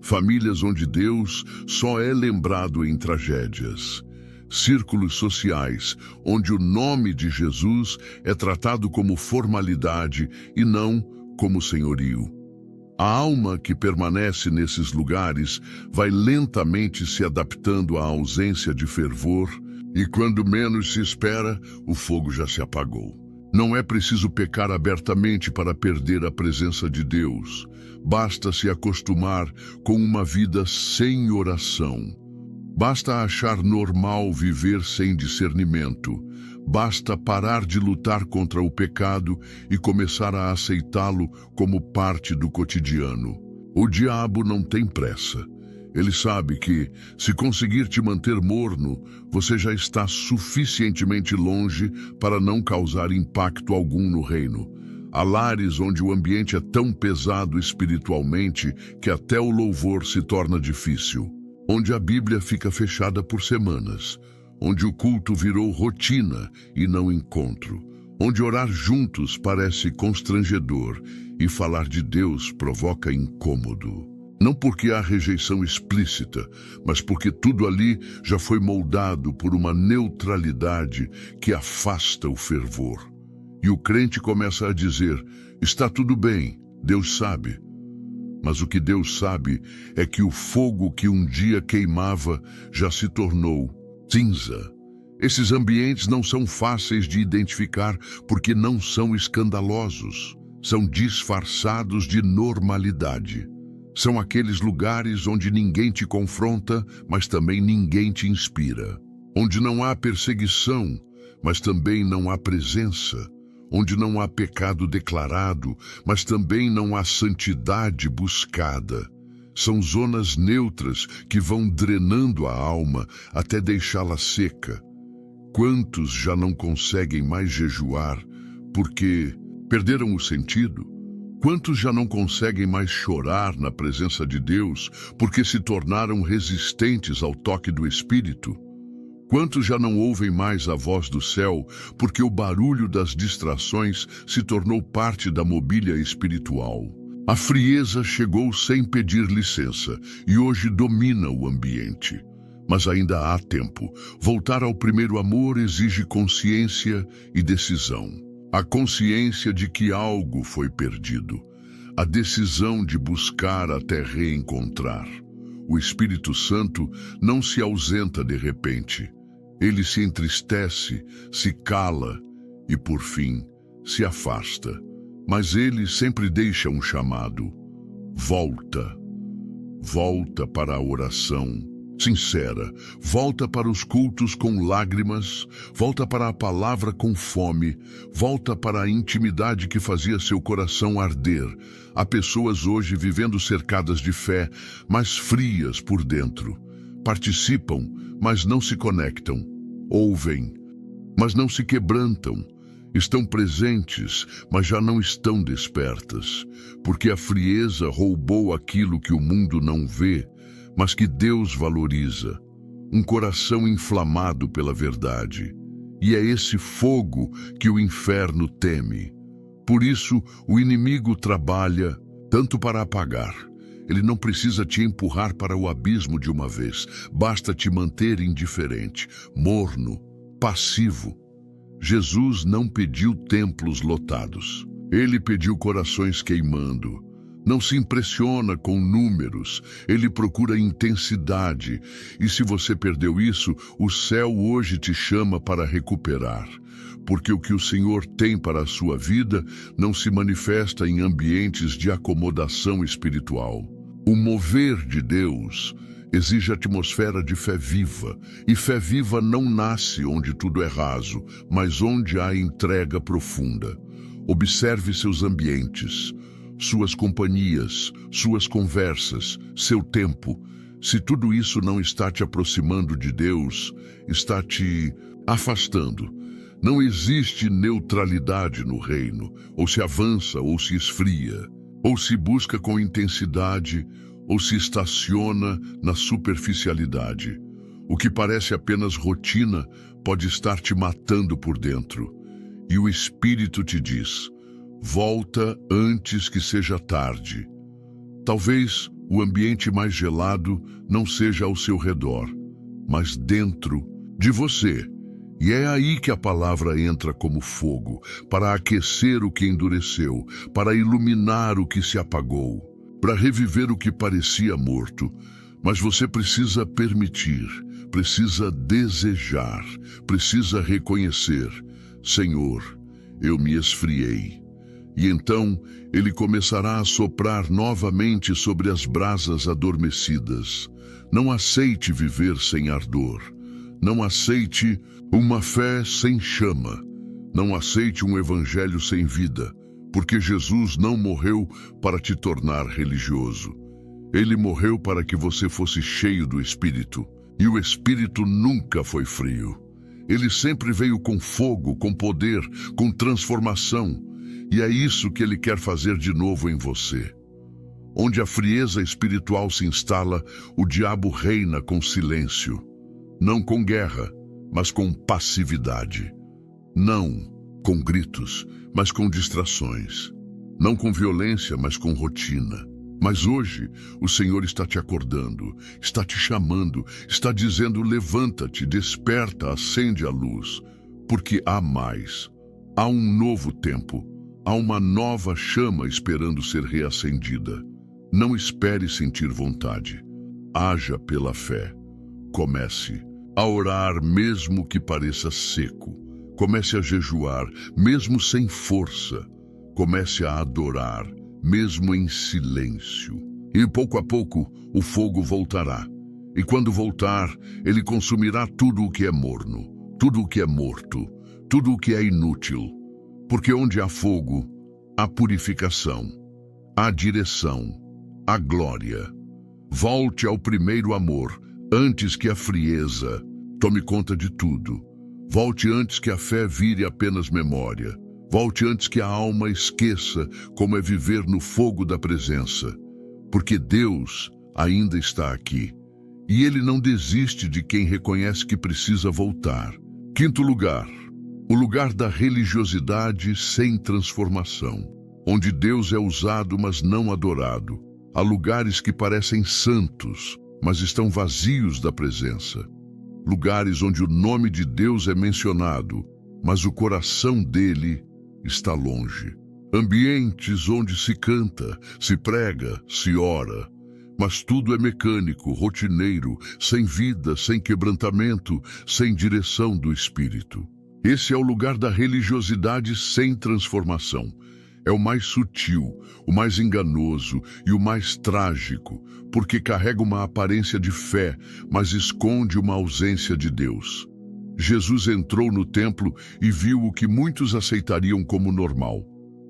S1: Famílias onde Deus só é lembrado em tragédias. Círculos sociais onde o nome de Jesus é tratado como formalidade e não como senhorio. A alma que permanece nesses lugares vai lentamente se adaptando à ausência de fervor e quando menos se espera, o fogo já se apagou. Não é preciso pecar abertamente para perder a presença de Deus. Basta se acostumar com uma vida sem oração. Basta achar normal viver sem discernimento. Basta parar de lutar contra o pecado e começar a aceitá-lo como parte do cotidiano. O diabo não tem pressa. Ele sabe que, se conseguir te manter morno, você já está suficientemente longe para não causar impacto algum no reino. Há lares onde o ambiente é tão pesado espiritualmente que até o louvor se torna difícil. Onde a Bíblia fica fechada por semanas. Onde o culto virou rotina e não encontro. Onde orar juntos parece constrangedor e falar de Deus provoca incômodo. Não porque há rejeição explícita, mas porque tudo ali já foi moldado por uma neutralidade que afasta o fervor. E o crente começa a dizer, está tudo bem, Deus sabe. Mas o que Deus sabe é que o fogo que um dia queimava já se tornou cinza. Esses ambientes não são fáceis de identificar porque não são escandalosos. São disfarçados de normalidade. São aqueles lugares onde ninguém te confronta, mas também ninguém te inspira. Onde não há perseguição, mas também não há presença. Onde não há pecado declarado, mas também não há santidade buscada. São zonas neutras que vão drenando a alma até deixá-la seca. Quantos já não conseguem mais jejuar porque perderam o sentido? Quantos já não conseguem mais chorar na presença de Deus porque se tornaram resistentes ao toque do Espírito? Quantos já não ouvem mais a voz do céu porque o barulho das distrações se tornou parte da mobília espiritual? A frieza chegou sem pedir licença e hoje domina o ambiente. Mas ainda há tempo. Voltar ao primeiro amor exige consciência e decisão. A consciência de que algo foi perdido. A decisão de buscar até reencontrar. O Espírito Santo não se ausenta de repente. Ele se entristece, se cala e, por fim, se afasta. Mas ele sempre deixa um chamado. Volta. Volta para a oração. sincera. Volta para os cultos com lágrimas, volta para a palavra com fome, volta para a intimidade que fazia seu coração arder. Há pessoas hoje vivendo cercadas de fé, mas frias por dentro. Participam, mas não se conectam. Ouvem, mas não se quebrantam. Estão presentes, mas já não estão despertas, porque a frieza roubou aquilo que o mundo não vê, mas que Deus valoriza, um coração inflamado pela verdade. E é esse fogo que o inferno teme. Por isso, o inimigo trabalha tanto para apagar. Ele não precisa te empurrar para o abismo de uma vez, basta te manter indiferente, morno, passivo. Jesus não pediu templos lotados, ele pediu corações queimando. Não se impressiona com números, ele procura intensidade. E se você perdeu isso, o céu hoje te chama para recuperar. Porque o que o Senhor tem para a sua vida não se manifesta em ambientes de acomodação espiritual. O mover de Deus exige atmosfera de fé viva. E fé viva não nasce onde tudo é raso, mas onde há entrega profunda. Observe seus ambientes, suas companhias, suas conversas, seu tempo. Se tudo isso não está te aproximando de Deus, está te afastando. Não existe neutralidade no reino, ou se avança ou se esfria, ou se busca com intensidade, ou se estaciona na superficialidade. O que parece apenas rotina pode estar te matando por dentro. E o Espírito te diz: volta antes que seja tarde. Talvez o ambiente mais gelado não seja ao seu redor, mas dentro de você. E é aí que a palavra entra como fogo, para aquecer o que endureceu, para iluminar o que se apagou, para reviver o que parecia morto. Mas você precisa permitir, precisa desejar, precisa reconhecer: Senhor, eu me esfriei. E então ele começará a soprar novamente sobre as brasas adormecidas. Não aceite viver sem ardor. Não aceite uma fé sem chama. Não aceite um evangelho sem vida, porque Jesus não morreu para te tornar religioso. Ele morreu para que você fosse cheio do Espírito. E o Espírito nunca foi frio. Ele sempre veio com fogo, com poder, com transformação. E é isso que ele quer fazer de novo em você. Onde a frieza espiritual se instala, o diabo reina com silêncio. Não com guerra, mas com passividade. Não com gritos, mas com distrações. Não com violência, mas com rotina. Mas hoje o Senhor está te acordando, está te chamando, está dizendo: levanta-te, desperta, acende a luz. Porque há mais, há um novo tempo. Há uma nova chama esperando ser reacendida. Não espere sentir vontade. Haja pela fé. Comece a orar mesmo que pareça seco. Comece a jejuar mesmo sem força. Comece a adorar mesmo em silêncio. E pouco a pouco o fogo voltará. E quando voltar, ele consumirá tudo o que é morno, tudo o que é morto, tudo o que é inútil. Porque onde há fogo, há purificação, há direção, há glória. Volte ao primeiro amor, antes que a frieza tome conta de tudo. Volte antes que a fé vire apenas memória. Volte antes que a alma esqueça como é viver no fogo da presença. Porque Deus ainda está aqui. E Ele não desiste de quem reconhece que precisa voltar. Quinto lugar. O lugar da religiosidade sem transformação, onde Deus é usado, mas não adorado. Há lugares que parecem santos, mas estão vazios da presença. Lugares onde o nome de Deus é mencionado, mas o coração dele está longe. Ambientes onde se canta, se prega, se ora, mas tudo é mecânico, rotineiro, sem vida, sem quebrantamento, sem direção do Espírito. Esse é o lugar da religiosidade sem transformação. É o mais sutil, o mais enganoso e o mais trágico, porque carrega uma aparência de fé, mas esconde uma ausência de Deus. Jesus entrou no templo e viu o que muitos aceitariam como normal: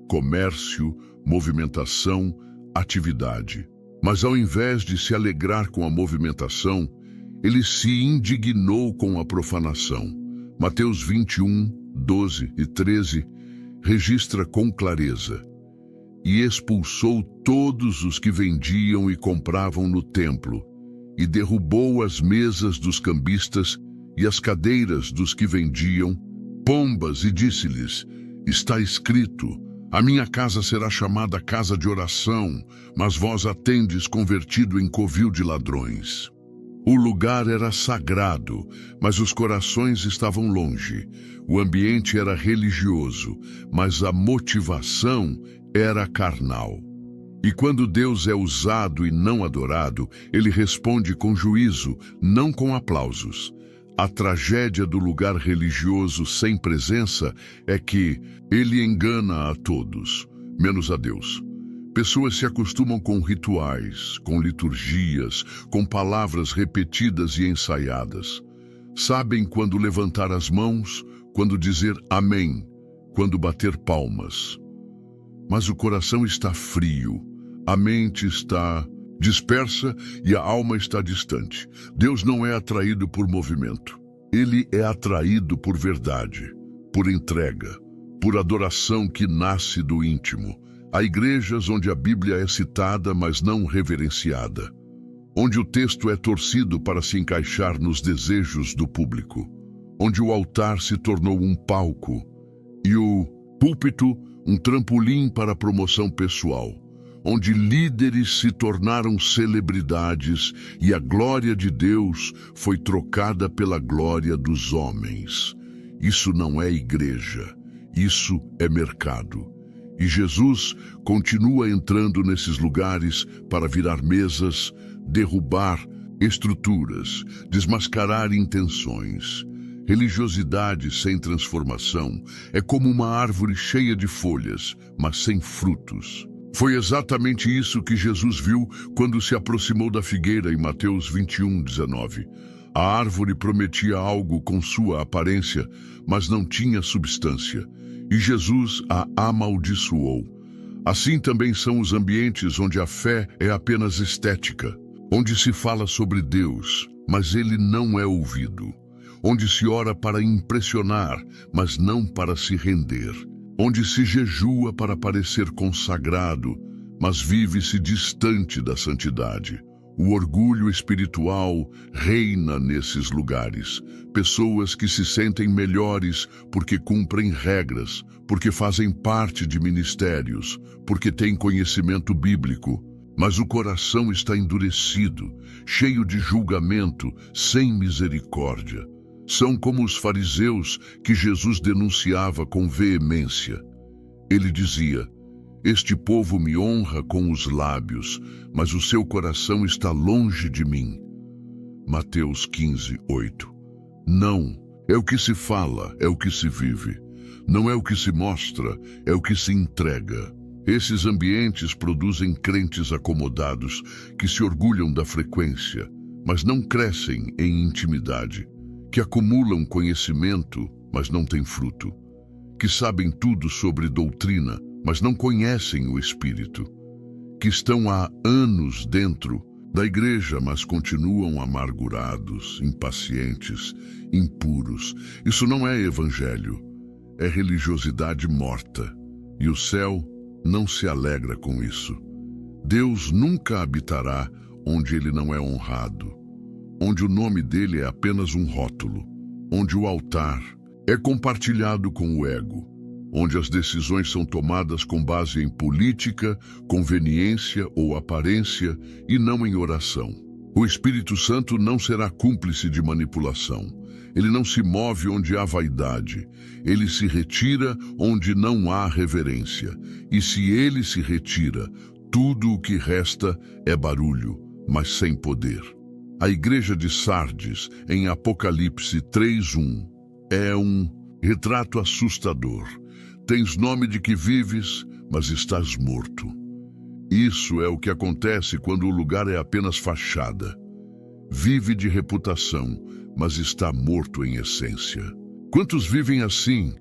S1: comércio, movimentação, atividade. Mas ao invés de se alegrar com a movimentação, ele se indignou com a profanação. Mateus 21, 12 e 13 registra com clareza: e expulsou todos os que vendiam e compravam no templo, e derrubou as mesas dos cambistas e as cadeiras dos que vendiam pombas, e disse-lhes: está escrito, a minha casa será chamada casa de oração, mas vós a tendes convertido em covil de ladrões. O lugar era sagrado, mas os corações estavam longe. O ambiente era religioso, mas a motivação era carnal. E quando Deus é usado e não adorado, ele responde com juízo, não com aplausos. A tragédia do lugar religioso sem presença é que ele engana a todos, menos a Deus. Pessoas se acostumam com rituais, com liturgias, com palavras repetidas e ensaiadas. Sabem quando levantar as mãos, quando dizer amém, quando bater palmas. Mas o coração está frio, a mente está dispersa e a alma está distante. Deus não é atraído por movimento. Ele é atraído por verdade, por entrega, por adoração que nasce do íntimo. Há igrejas onde a Bíblia é citada, mas não reverenciada, onde o texto é torcido para se encaixar nos desejos do público, onde o altar se tornou um palco e o púlpito um trampolim para a promoção pessoal, onde líderes se tornaram celebridades e a glória de Deus foi trocada pela glória dos homens. Isso não é igreja, isso é mercado. E Jesus continua entrando nesses lugares para virar mesas, derrubar estruturas, desmascarar intenções. Religiosidade sem transformação é como uma árvore cheia de folhas, mas sem frutos. Foi exatamente isso que Jesus viu quando se aproximou da figueira em Mateus 21, 19. A árvore prometia algo com sua aparência, mas não tinha substância. E Jesus a amaldiçoou. Assim também são os ambientes onde a fé é apenas estética, onde se fala sobre Deus, mas ele não é ouvido, onde se ora para impressionar, mas não para se render, onde se jejua para parecer consagrado, mas vive-se distante da santidade. O orgulho espiritual reina nesses lugares. Pessoas que se sentem melhores porque cumprem regras, porque fazem parte de ministérios, porque têm conhecimento bíblico, mas o coração está endurecido, cheio de julgamento, sem misericórdia. São como os fariseus que Jesus denunciava com veemência. Ele dizia: este povo me honra com os lábios, mas o seu coração está longe de mim. Mateus 15, 8. Não, é o que se fala, é o que se vive. Não é o que se mostra, é o que se entrega. Esses ambientes produzem crentes acomodados que se orgulham da frequência, mas não crescem em intimidade, que acumulam conhecimento, mas não têm fruto, que sabem tudo sobre doutrina, mas não conhecem o Espírito, que estão há anos dentro da igreja, mas continuam amargurados, impacientes, impuros. Isso não é evangelho, é religiosidade morta, e o céu não se alegra com isso. Deus nunca habitará onde ele não é honrado, onde o nome dele é apenas um rótulo, onde o altar é compartilhado com o ego, onde as decisões são tomadas com base em política, conveniência ou aparência e não em oração. O Espírito Santo não será cúmplice de manipulação. Ele não se move onde há vaidade. Ele se retira onde não há reverência. E se ele se retira, tudo o que resta é barulho, mas sem poder. A igreja de Sardes, em Apocalipse 3:1, é um retrato assustador. Tens nome de que vives, mas estás morto. Isso é o que acontece quando o lugar é apenas fachada. Vive de reputação, mas está morto em essência. Quantos vivem assim?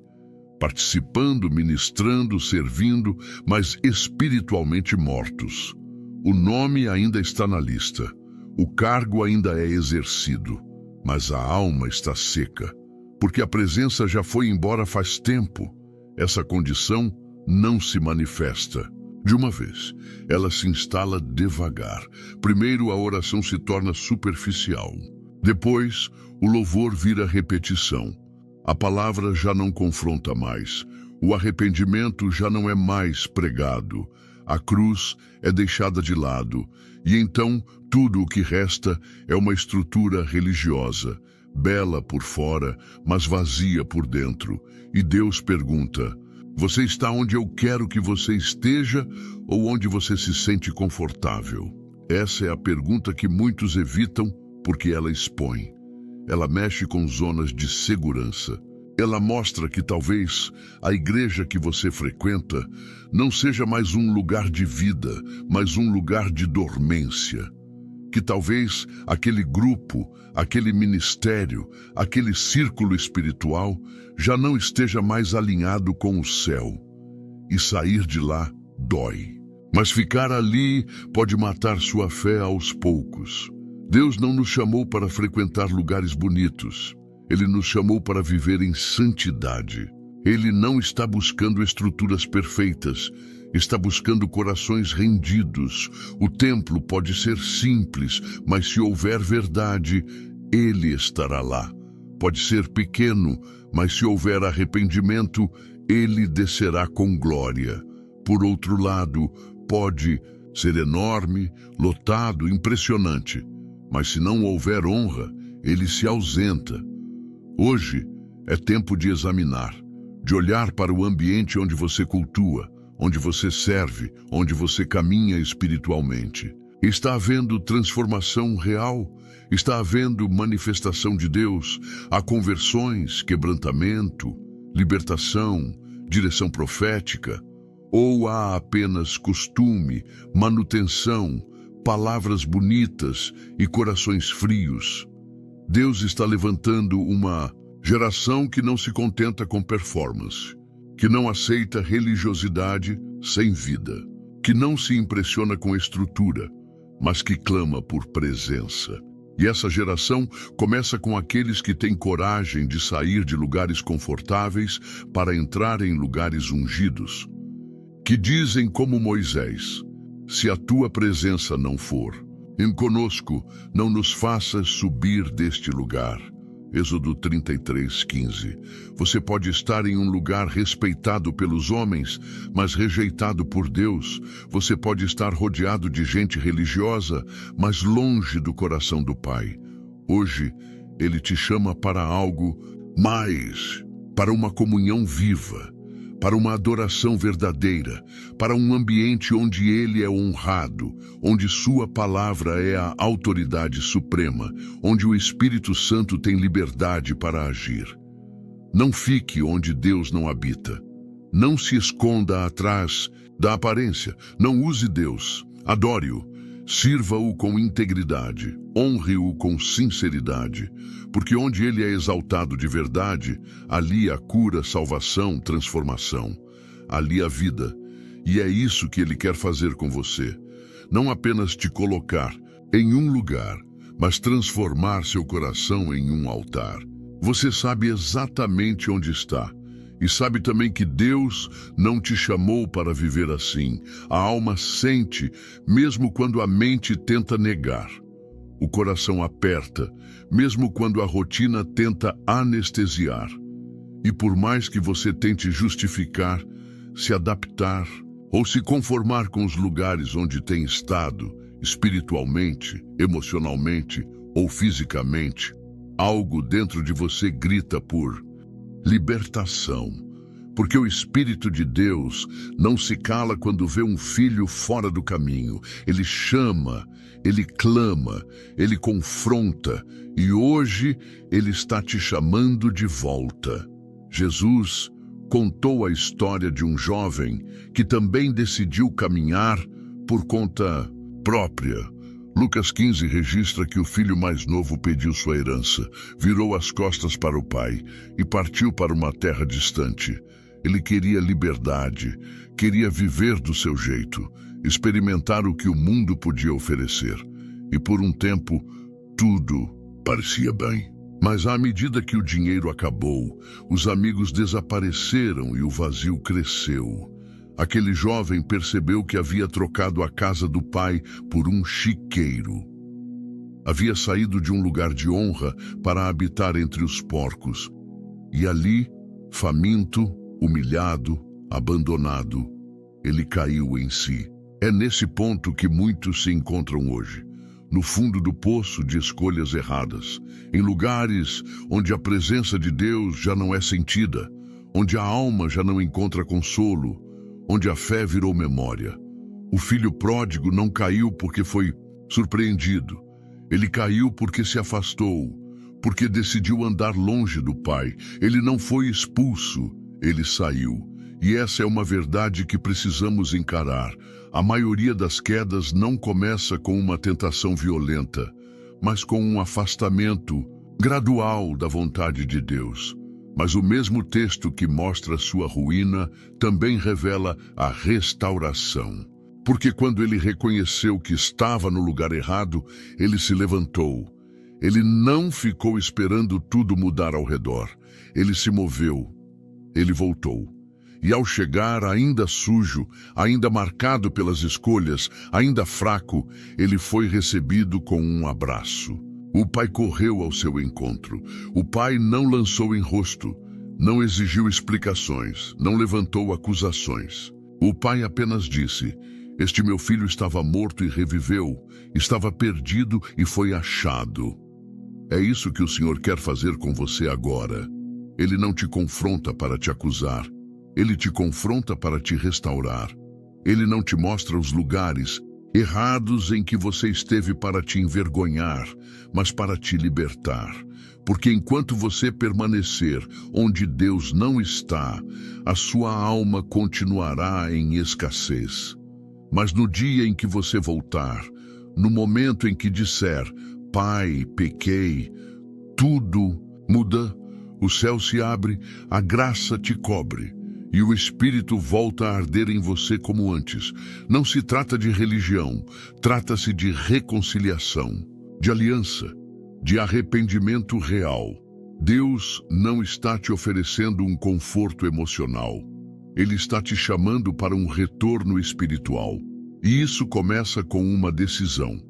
S1: Participando, ministrando, servindo, mas espiritualmente mortos. O nome ainda está na lista, o cargo ainda é exercido, mas a alma está seca, porque a presença já foi embora faz tempo. Essa condição não se manifesta de uma vez, ela se instala devagar. Primeiro a oração se torna superficial, depois o louvor vira repetição. A palavra já não confronta mais, o arrependimento já não é mais pregado, a cruz é deixada de lado, e então tudo o que resta é uma estrutura religiosa, bela por fora, mas vazia por dentro. E Deus pergunta: você está onde eu quero que você esteja ou onde você se sente confortável? Essa é a pergunta que muitos evitam porque ela expõe. Ela mexe com zonas de segurança. Ela mostra que talvez a igreja que você frequenta não seja mais um lugar de vida, mas um lugar de dormência. Que talvez aquele grupo, aquele ministério, aquele círculo espiritual já não esteja mais alinhado com o céu. E sair de lá dói. Mas ficar ali pode matar sua fé aos poucos. Deus não nos chamou para frequentar lugares bonitos. Ele nos chamou para viver em santidade. Ele não está buscando estruturas perfeitas, está buscando corações rendidos. O templo pode ser simples, mas se houver verdade, ele estará lá. Pode ser pequeno, mas se houver arrependimento, ele descerá com glória. Por outro lado, pode ser enorme, lotado, impressionante, mas se não houver honra, ele se ausenta. Hoje é tempo de examinar, de olhar para o ambiente onde você cultua, onde você serve, onde você caminha espiritualmente. Está havendo transformação real? Está havendo manifestação de Deus? Há conversões, quebrantamento, libertação, direção profética? Ou há apenas costume, manutenção, palavras bonitas e corações frios? Deus está levantando uma geração que não se contenta com performance, que não aceita religiosidade sem vida, que não se impressiona com estrutura, mas que clama por presença. E essa geração começa com aqueles que têm coragem de sair de lugares confortáveis para entrar em lugares ungidos, que dizem como Moisés: se a tua presença não for conosco, não nos faças subir deste lugar. Êxodo 33:15. Você pode estar em um lugar respeitado pelos homens, mas rejeitado por Deus. Você pode estar rodeado de gente religiosa, mas longe do coração do Pai. Hoje, Ele te chama para algo mais, para uma comunhão viva, para uma adoração verdadeira, para um ambiente onde Ele é honrado, onde Sua palavra é a autoridade suprema, onde o Espírito Santo tem liberdade para agir. Não fique onde Deus não habita. Não se esconda atrás da aparência. Não use Deus. Adore-o. Sirva-o com integridade. Honre-o com sinceridade. Porque onde ele é exaltado de verdade, ali há cura, salvação, transformação. Ali há vida. E é isso que ele quer fazer com você. Não apenas te colocar em um lugar, mas transformar seu coração em um altar. Você sabe exatamente onde está. E sabe também que Deus não te chamou para viver assim. A alma sente, mesmo quando a mente tenta negar. O coração aperta, mesmo quando a rotina tenta anestesiar. E por mais que você tente justificar, se adaptar ou se conformar com os lugares onde tem estado, espiritualmente, emocionalmente ou fisicamente, algo dentro de você grita por libertação, porque o Espírito de Deus não se cala quando vê um filho fora do caminho. Ele chama, ele clama, ele confronta, e hoje ele está te chamando de volta. Jesus contou a história de um jovem que também decidiu caminhar por conta própria. Lucas 15 registra que o filho mais novo pediu sua herança, virou as costas para o pai e partiu para uma terra distante. Ele queria liberdade, queria viver do seu jeito, experimentar o que o mundo podia oferecer. E por um tempo, tudo parecia bem. Mas à medida que o dinheiro acabou, os amigos desapareceram e o vazio cresceu. Aquele jovem percebeu que havia trocado a casa do pai por um chiqueiro. Havia saído de um lugar de honra para habitar entre os porcos. E ali, faminto, humilhado, abandonado, ele caiu em si. É nesse ponto que muitos se encontram hoje. No fundo do poço de escolhas erradas, em lugares onde a presença de Deus já não é sentida, onde a alma já não encontra consolo, onde a fé virou memória. O filho pródigo não caiu porque foi surpreendido. Ele caiu porque se afastou, porque decidiu andar longe do pai. Ele não foi expulso, ele saiu. E essa é uma verdade que precisamos encarar. A maioria das quedas não começa com uma tentação violenta, mas com um afastamento gradual da vontade de Deus. Mas o mesmo texto que mostra sua ruína também revela a restauração. Porque quando ele reconheceu que estava no lugar errado, ele se levantou. Ele não ficou esperando tudo mudar ao redor. Ele se moveu. Ele voltou. E ao chegar, ainda sujo, ainda marcado pelas escolhas, ainda fraco, ele foi recebido com um abraço. O pai correu ao seu encontro. O pai não lançou em rosto, não exigiu explicações, não levantou acusações. O pai apenas disse: "Este meu filho estava morto e reviveu, estava perdido e foi achado." É isso que o Senhor quer fazer com você agora. Ele não te confronta para te acusar. Ele te confronta para te restaurar. Ele não te mostra os lugares errados em que você esteve para te envergonhar, mas para te libertar. Porque enquanto você permanecer onde Deus não está, a sua alma continuará em escassez. Mas no dia em que você voltar, no momento em que disser: "Pai, pequei", tudo muda, o céu se abre, a graça te cobre. E o Espírito volta a arder em você como antes. Não se trata de religião, trata-se de reconciliação, de aliança, de arrependimento real. Deus não está te oferecendo um conforto emocional. Ele está te chamando para um retorno espiritual. E isso começa com uma decisão: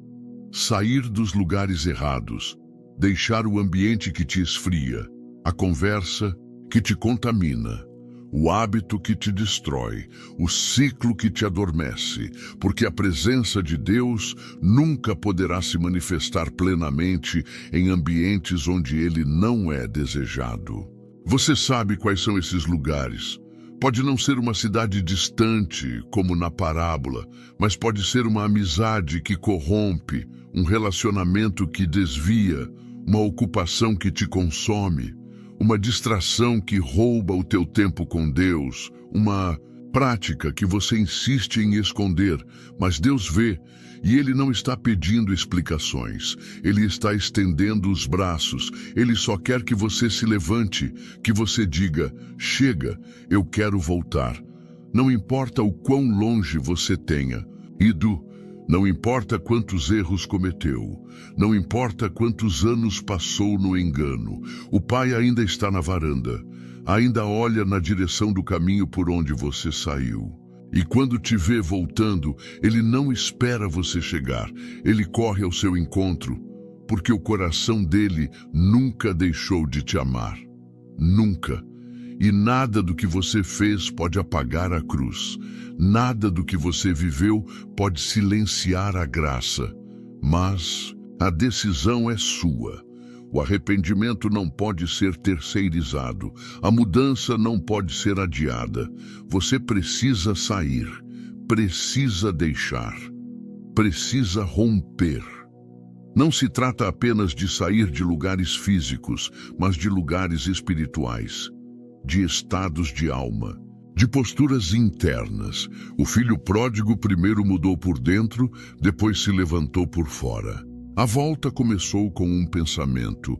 S1: sair dos lugares errados, deixar o ambiente que te esfria, a conversa que te contamina, o hábito que te destrói, o ciclo que te adormece, porque a presença de Deus nunca poderá se manifestar plenamente em ambientes onde Ele não é desejado. Você sabe quais são esses lugares. Pode não ser uma cidade distante, como na parábola, mas pode ser uma amizade que corrompe, um relacionamento que desvia, uma ocupação que te consome, uma distração que rouba o teu tempo com Deus, uma prática que você insiste em esconder, mas Deus vê, e Ele não está pedindo explicações. Ele está estendendo os braços. Ele só quer que você se levante, que você diga: "Chega, eu quero voltar." Não importa o quão longe você tenha ido, não importa quantos erros cometeu, não importa quantos anos passou no engano, o Pai ainda está na varanda, ainda olha na direção do caminho por onde você saiu. E quando te vê voltando, Ele não espera você chegar, Ele corre ao seu encontro, porque o coração dele nunca deixou de te amar. Nunca. E nada do que você fez pode apagar a cruz. Nada do que você viveu pode silenciar a graça. Mas a decisão é sua. O arrependimento não pode ser terceirizado. A mudança não pode ser adiada. Você precisa sair. Precisa deixar. Precisa romper. Não se trata apenas de sair de lugares físicos, mas de lugares espirituais. de estados de alma, de posturas internas. O filho pródigo primeiro mudou por dentro, depois se levantou por fora. A volta começou com um pensamento: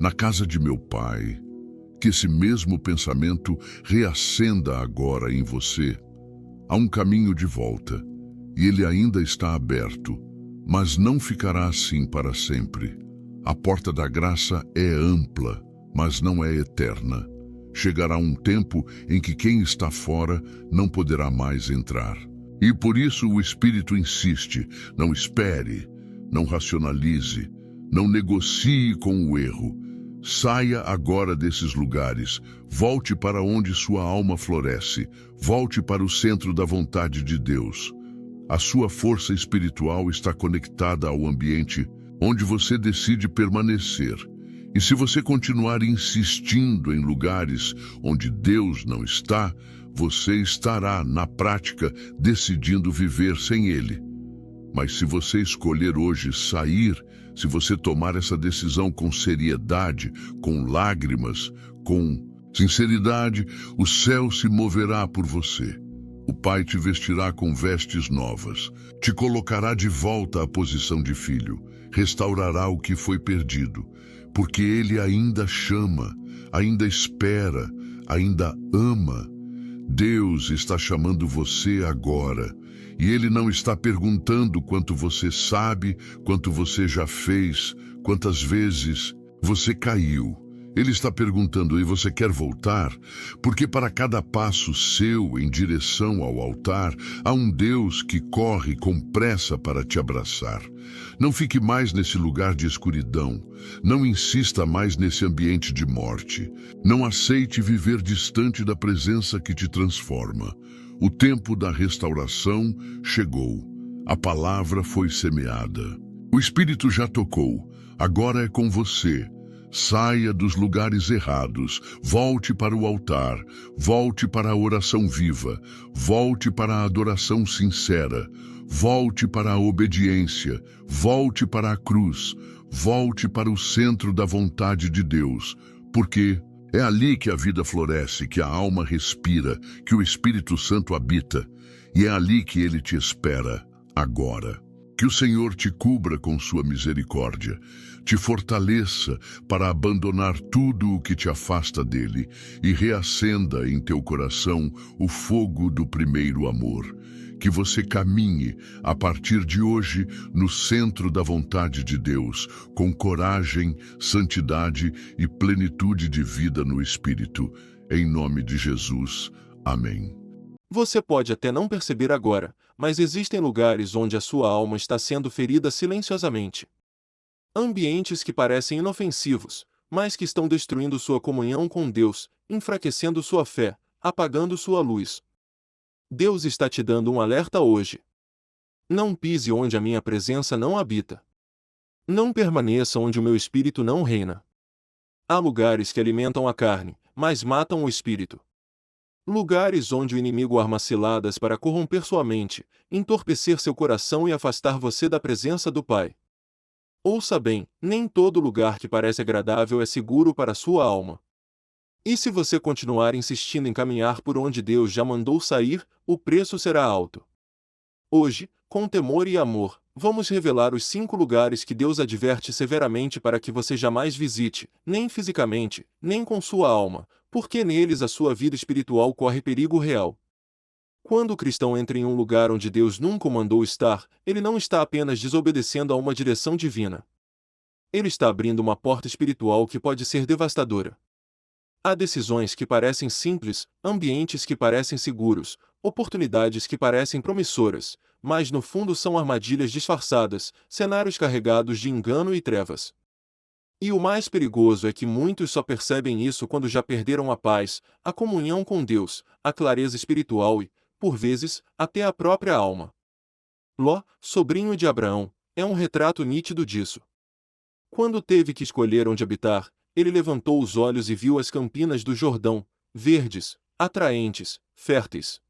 S1: na casa de meu pai. Que esse mesmo pensamento reacenda agora em você. Há um caminho de volta, e ele ainda está aberto, mas não ficará assim para sempre. A porta da graça é ampla, mas não é eterna. Chegará um tempo em que quem está fora não poderá mais entrar. E por isso o Espírito insiste: não espere, não racionalize, não negocie com o erro. Saia agora desses lugares, volte para onde sua alma floresce, volte para o centro da vontade de Deus. A sua força espiritual está conectada ao ambiente onde você decide permanecer. E se você continuar insistindo em lugares onde Deus não está, você estará, na prática, decidindo viver sem Ele. Mas se você escolher hoje sair, se você tomar essa decisão com seriedade, com lágrimas, com sinceridade, o céu se moverá por você. O Pai te vestirá com vestes novas, te colocará de volta à posição de filho, restaurará o que foi perdido, porque Ele ainda chama, ainda espera, ainda ama. Deus está chamando você agora, e Ele não está perguntando quanto você sabe, quanto você já fez, quantas vezes você caiu. Ele está perguntando: e você quer voltar? Porque para cada passo seu em direção ao altar, há um Deus que corre com pressa para te abraçar. Não fique mais nesse lugar de escuridão. Não insista mais nesse ambiente de morte. Não aceite viver distante da presença que te transforma. O tempo da restauração chegou. A palavra foi semeada. O Espírito já tocou. Agora é com você. Saia dos lugares errados, volte para o altar, volte para a oração viva, volte para a adoração sincera, volte para a obediência, volte para a cruz, volte para o centro da vontade de Deus, porque é ali que a vida floresce, que a alma respira, que o Espírito Santo habita, e é ali que Ele te espera agora. Que o Senhor te cubra com sua misericórdia, te fortaleça para abandonar tudo o que te afasta dele e reacenda em teu coração o fogo do primeiro amor. Que você caminhe, a partir de hoje, no centro da vontade de Deus, com coragem, santidade e plenitude de vida no Espírito. Em nome de Jesus. Amém.
S2: Você pode até não perceber agora, mas existem lugares onde a sua alma está sendo ferida silenciosamente. Ambientes que parecem inofensivos, mas que estão destruindo sua comunhão com Deus, enfraquecendo sua fé, apagando sua luz. Deus está te dando um alerta hoje. Não pise onde a minha presença não habita. Não permaneça onde o meu espírito não reina. Há lugares que alimentam a carne, mas matam o espírito. Lugares onde o inimigo arma ciladas para corromper sua mente, entorpecer seu coração e afastar você da presença do Pai. Ouça bem, nem todo lugar que parece agradável é seguro para sua alma. E se você continuar insistindo em caminhar por onde Deus já mandou sair, o preço será alto. Hoje, com temor e amor, vamos revelar os 5 lugares que Deus adverte severamente para que você jamais visite, nem fisicamente, nem com sua alma, porque neles a sua vida espiritual corre perigo real. Quando o cristão entra em um lugar onde Deus nunca o mandou estar, ele não está apenas desobedecendo a uma direção divina. Ele está abrindo uma porta espiritual que pode ser devastadora. Há decisões que parecem simples, ambientes que parecem seguros, oportunidades que parecem promissoras, mas no fundo são armadilhas disfarçadas, cenários carregados de engano e trevas. E o mais perigoso é que muitos só percebem isso quando já perderam a paz, a comunhão com Deus, a clareza espiritual e, por vezes, até a própria alma. Ló, sobrinho de Abraão, é um retrato nítido disso. Quando teve que escolher onde habitar, ele levantou os olhos e viu as campinas do Jordão, verdes, atraentes, férteis.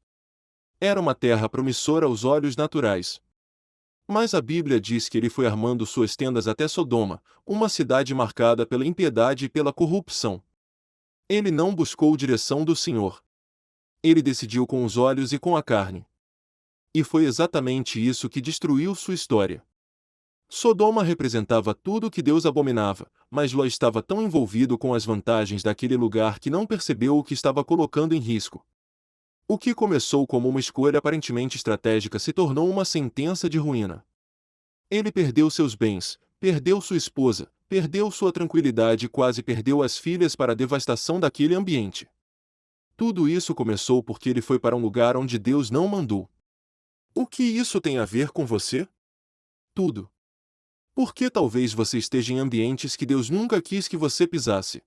S2: Era uma terra promissora aos olhos naturais. Mas a Bíblia diz que ele foi armando suas tendas até Sodoma, uma cidade marcada pela impiedade e pela corrupção. Ele não buscou direção do Senhor. Ele decidiu com os olhos e com a carne. E foi exatamente isso que destruiu sua história. Sodoma representava tudo o que Deus abominava, mas Ló estava tão envolvido com as vantagens daquele lugar que não percebeu o que estava colocando em risco. O que começou como uma escolha aparentemente estratégica se tornou uma sentença de ruína. Ele perdeu seus bens, perdeu sua esposa, perdeu sua tranquilidade e quase perdeu as filhas para a devastação daquele ambiente. Tudo isso começou porque ele foi para um lugar onde Deus não mandou. O que isso tem a ver com você? Tudo. Porque talvez você esteja em ambientes que Deus nunca quis que você pisasse.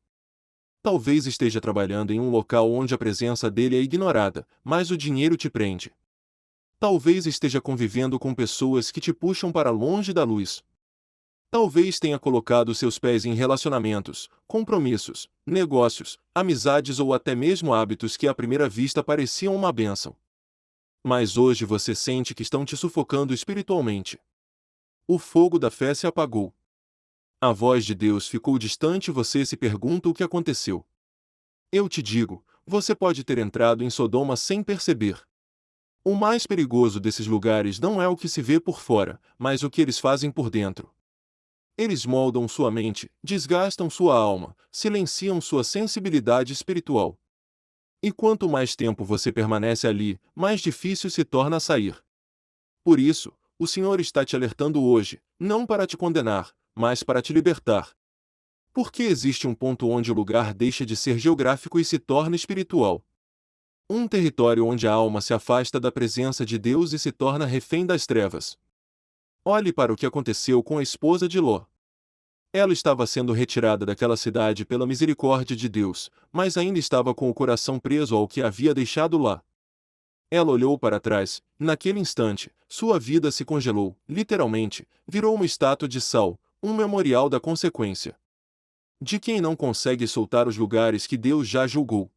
S2: Talvez esteja trabalhando em um local onde a presença dele é ignorada, mas o dinheiro te prende. Talvez esteja convivendo com pessoas que te puxam para longe da luz. Talvez tenha colocado seus pés em relacionamentos, compromissos, negócios, amizades ou até mesmo hábitos que à primeira vista pareciam uma bênção. Mas hoje você sente que estão te sufocando espiritualmente. O fogo da fé se apagou. A voz de Deus ficou distante e você se pergunta o que aconteceu. Eu te digo, você pode ter entrado em Sodoma sem perceber. O mais perigoso desses lugares não é o que se vê por fora, mas o que eles fazem por dentro. Eles moldam sua mente, desgastam sua alma, silenciam sua sensibilidade espiritual. E quanto mais tempo você permanece ali, mais difícil se torna sair. Por isso, o Senhor está te alertando hoje, não para te condenar, mas para te libertar. Porque existe um ponto onde o lugar deixa de ser geográfico e se torna espiritual. Um território onde a alma se afasta da presença de Deus e se torna refém das trevas. Olhe para o que aconteceu com a esposa de Ló. Ela estava sendo retirada daquela cidade pela misericórdia de Deus, mas ainda estava com o coração preso ao que havia deixado lá. Ela olhou para trás, e naquele instante, sua vida se congelou, literalmente, virou uma estátua de sal, um memorial da consequência. De quem não consegue soltar os lugares que Deus já julgou.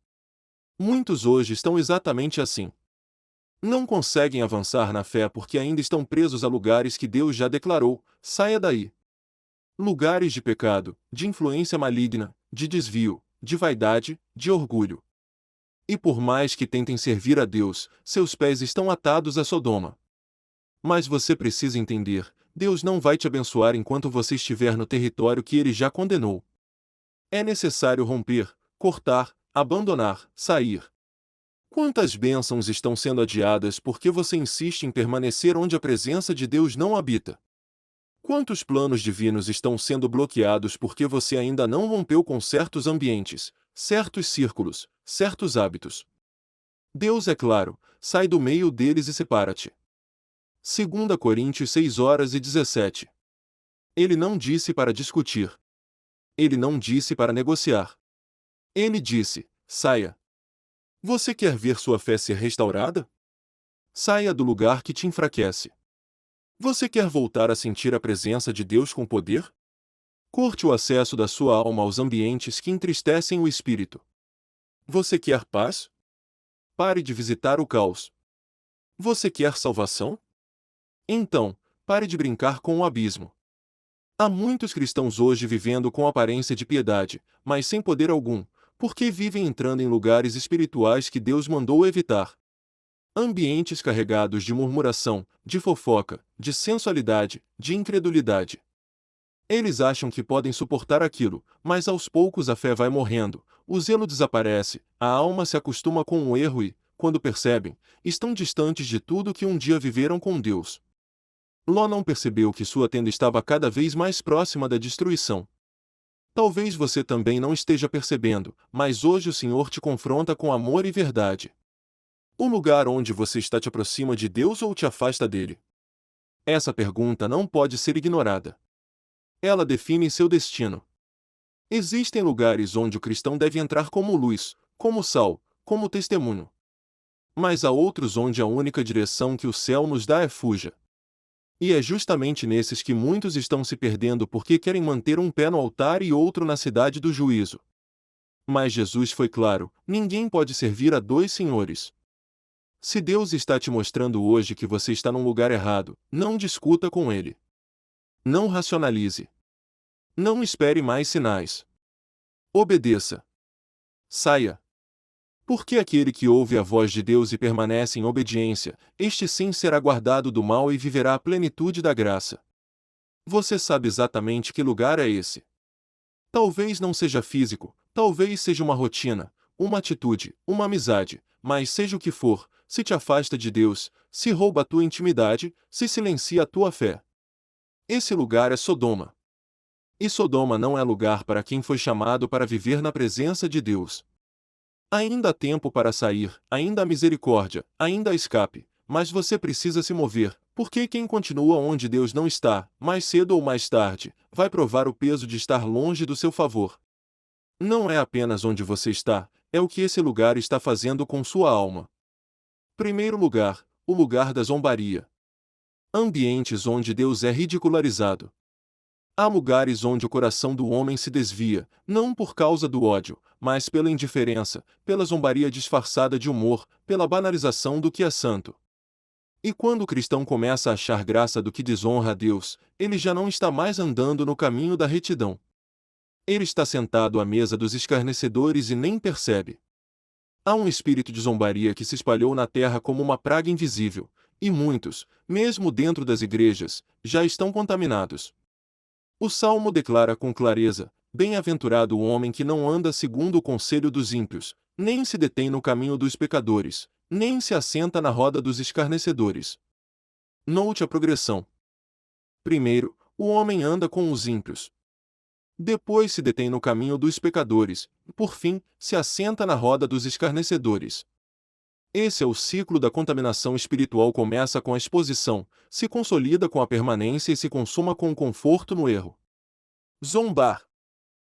S2: Muitos hoje estão exatamente assim. Não conseguem avançar na fé porque ainda estão presos a lugares que Deus já declarou: saia daí. Lugares de pecado, de influência maligna, de desvio, de vaidade, de orgulho. E por mais que tentem servir a Deus, seus pés estão atados a Sodoma. Mas você precisa entender, Deus não vai te abençoar enquanto você estiver no território que Ele já condenou. É necessário romper, cortar, abandonar, sair. Quantas bênçãos estão sendo adiadas porque você insiste em permanecer onde a presença de Deus não habita? Quantos planos divinos estão sendo bloqueados porque você ainda não rompeu com certos ambientes, certos círculos, certos hábitos? Deus é claro, sai do meio deles e separa-te. 2 Coríntios 6:17. Ele não disse para discutir. Ele não disse para negociar. Ele disse: saia. Você quer ver sua fé ser restaurada? Saia do lugar que te enfraquece. Você quer voltar a sentir a presença de Deus com poder? Corte o acesso da sua alma aos ambientes que entristecem o espírito. Você quer paz? Pare de visitar o caos. Você quer salvação? Então, pare de brincar com o abismo. Há muitos cristãos hoje vivendo com aparência de piedade, mas sem poder algum, porque vivem entrando em lugares espirituais que Deus mandou evitar. Ambientes carregados de murmuração, de fofoca, de sensualidade, de incredulidade. Eles acham que podem suportar aquilo, mas aos poucos a fé vai morrendo, o zelo desaparece, a alma se acostuma com o erro e, quando percebem, estão distantes de tudo que um dia viveram com Deus. Ló não percebeu que sua tenda estava cada vez mais próxima da destruição. Talvez você também não esteja percebendo, mas hoje o Senhor te confronta com amor e verdade. O lugar onde você está te aproxima de Deus ou te afasta dele? Essa pergunta não pode ser ignorada. Ela define seu destino. Existem lugares onde o cristão deve entrar como luz, como sal, como testemunho. Mas há outros onde a única direção que o céu nos dá é fuja. E é justamente nesses que muitos estão se perdendo porque querem manter um pé no altar e outro na cidade do juízo. Mas Jesus foi claro: ninguém pode servir a dois senhores. Se Deus está te mostrando hoje que você está num lugar errado, não discuta com Ele. Não racionalize. Não espere mais sinais. Obedeça. saia. Porque aquele que ouve a voz de Deus e permanece em obediência, este sim será guardado do mal e viverá a plenitude da graça. Você sabe exatamente que lugar é esse. Talvez não seja físico, talvez seja uma rotina, uma atitude, uma amizade, mas seja o que for, se te afasta de Deus, se rouba a tua intimidade, se silencia a tua fé. Esse lugar é Sodoma. E Sodoma não é lugar para quem foi chamado para viver na presença de Deus. Ainda há tempo para sair, ainda há misericórdia, ainda há escape, mas você precisa se mover, porque quem continua onde Deus não está, mais cedo ou mais tarde, vai provar o peso de estar longe do seu favor. Não é apenas onde você está, é o que esse lugar está fazendo com sua alma. Primeiro lugar, o lugar da zombaria. Ambientes onde Deus é ridicularizado. Há lugares onde o coração do homem se desvia, não por causa do ódio, mas pela indiferença, pela zombaria disfarçada de humor, pela banalização do que é santo. E quando o cristão começa a achar graça do que desonra a Deus, ele já não está mais andando no caminho da retidão. Ele está sentado à mesa dos escarnecedores e nem percebe. Há um espírito de zombaria que se espalhou na terra como uma praga invisível, e muitos, mesmo dentro das igrejas, já estão contaminados. O Salmo declara com clareza: bem-aventurado o homem que não anda segundo o conselho dos ímpios, nem se detém no caminho dos pecadores, nem se assenta na roda dos escarnecedores. Note a progressão. Primeiro, o homem anda com os ímpios. Depois se detém no caminho dos pecadores, e por fim, se assenta na roda dos escarnecedores. Esse é o ciclo da contaminação espiritual. Começa com a exposição, se consolida com a permanência e se consuma com o conforto no erro. Zombar.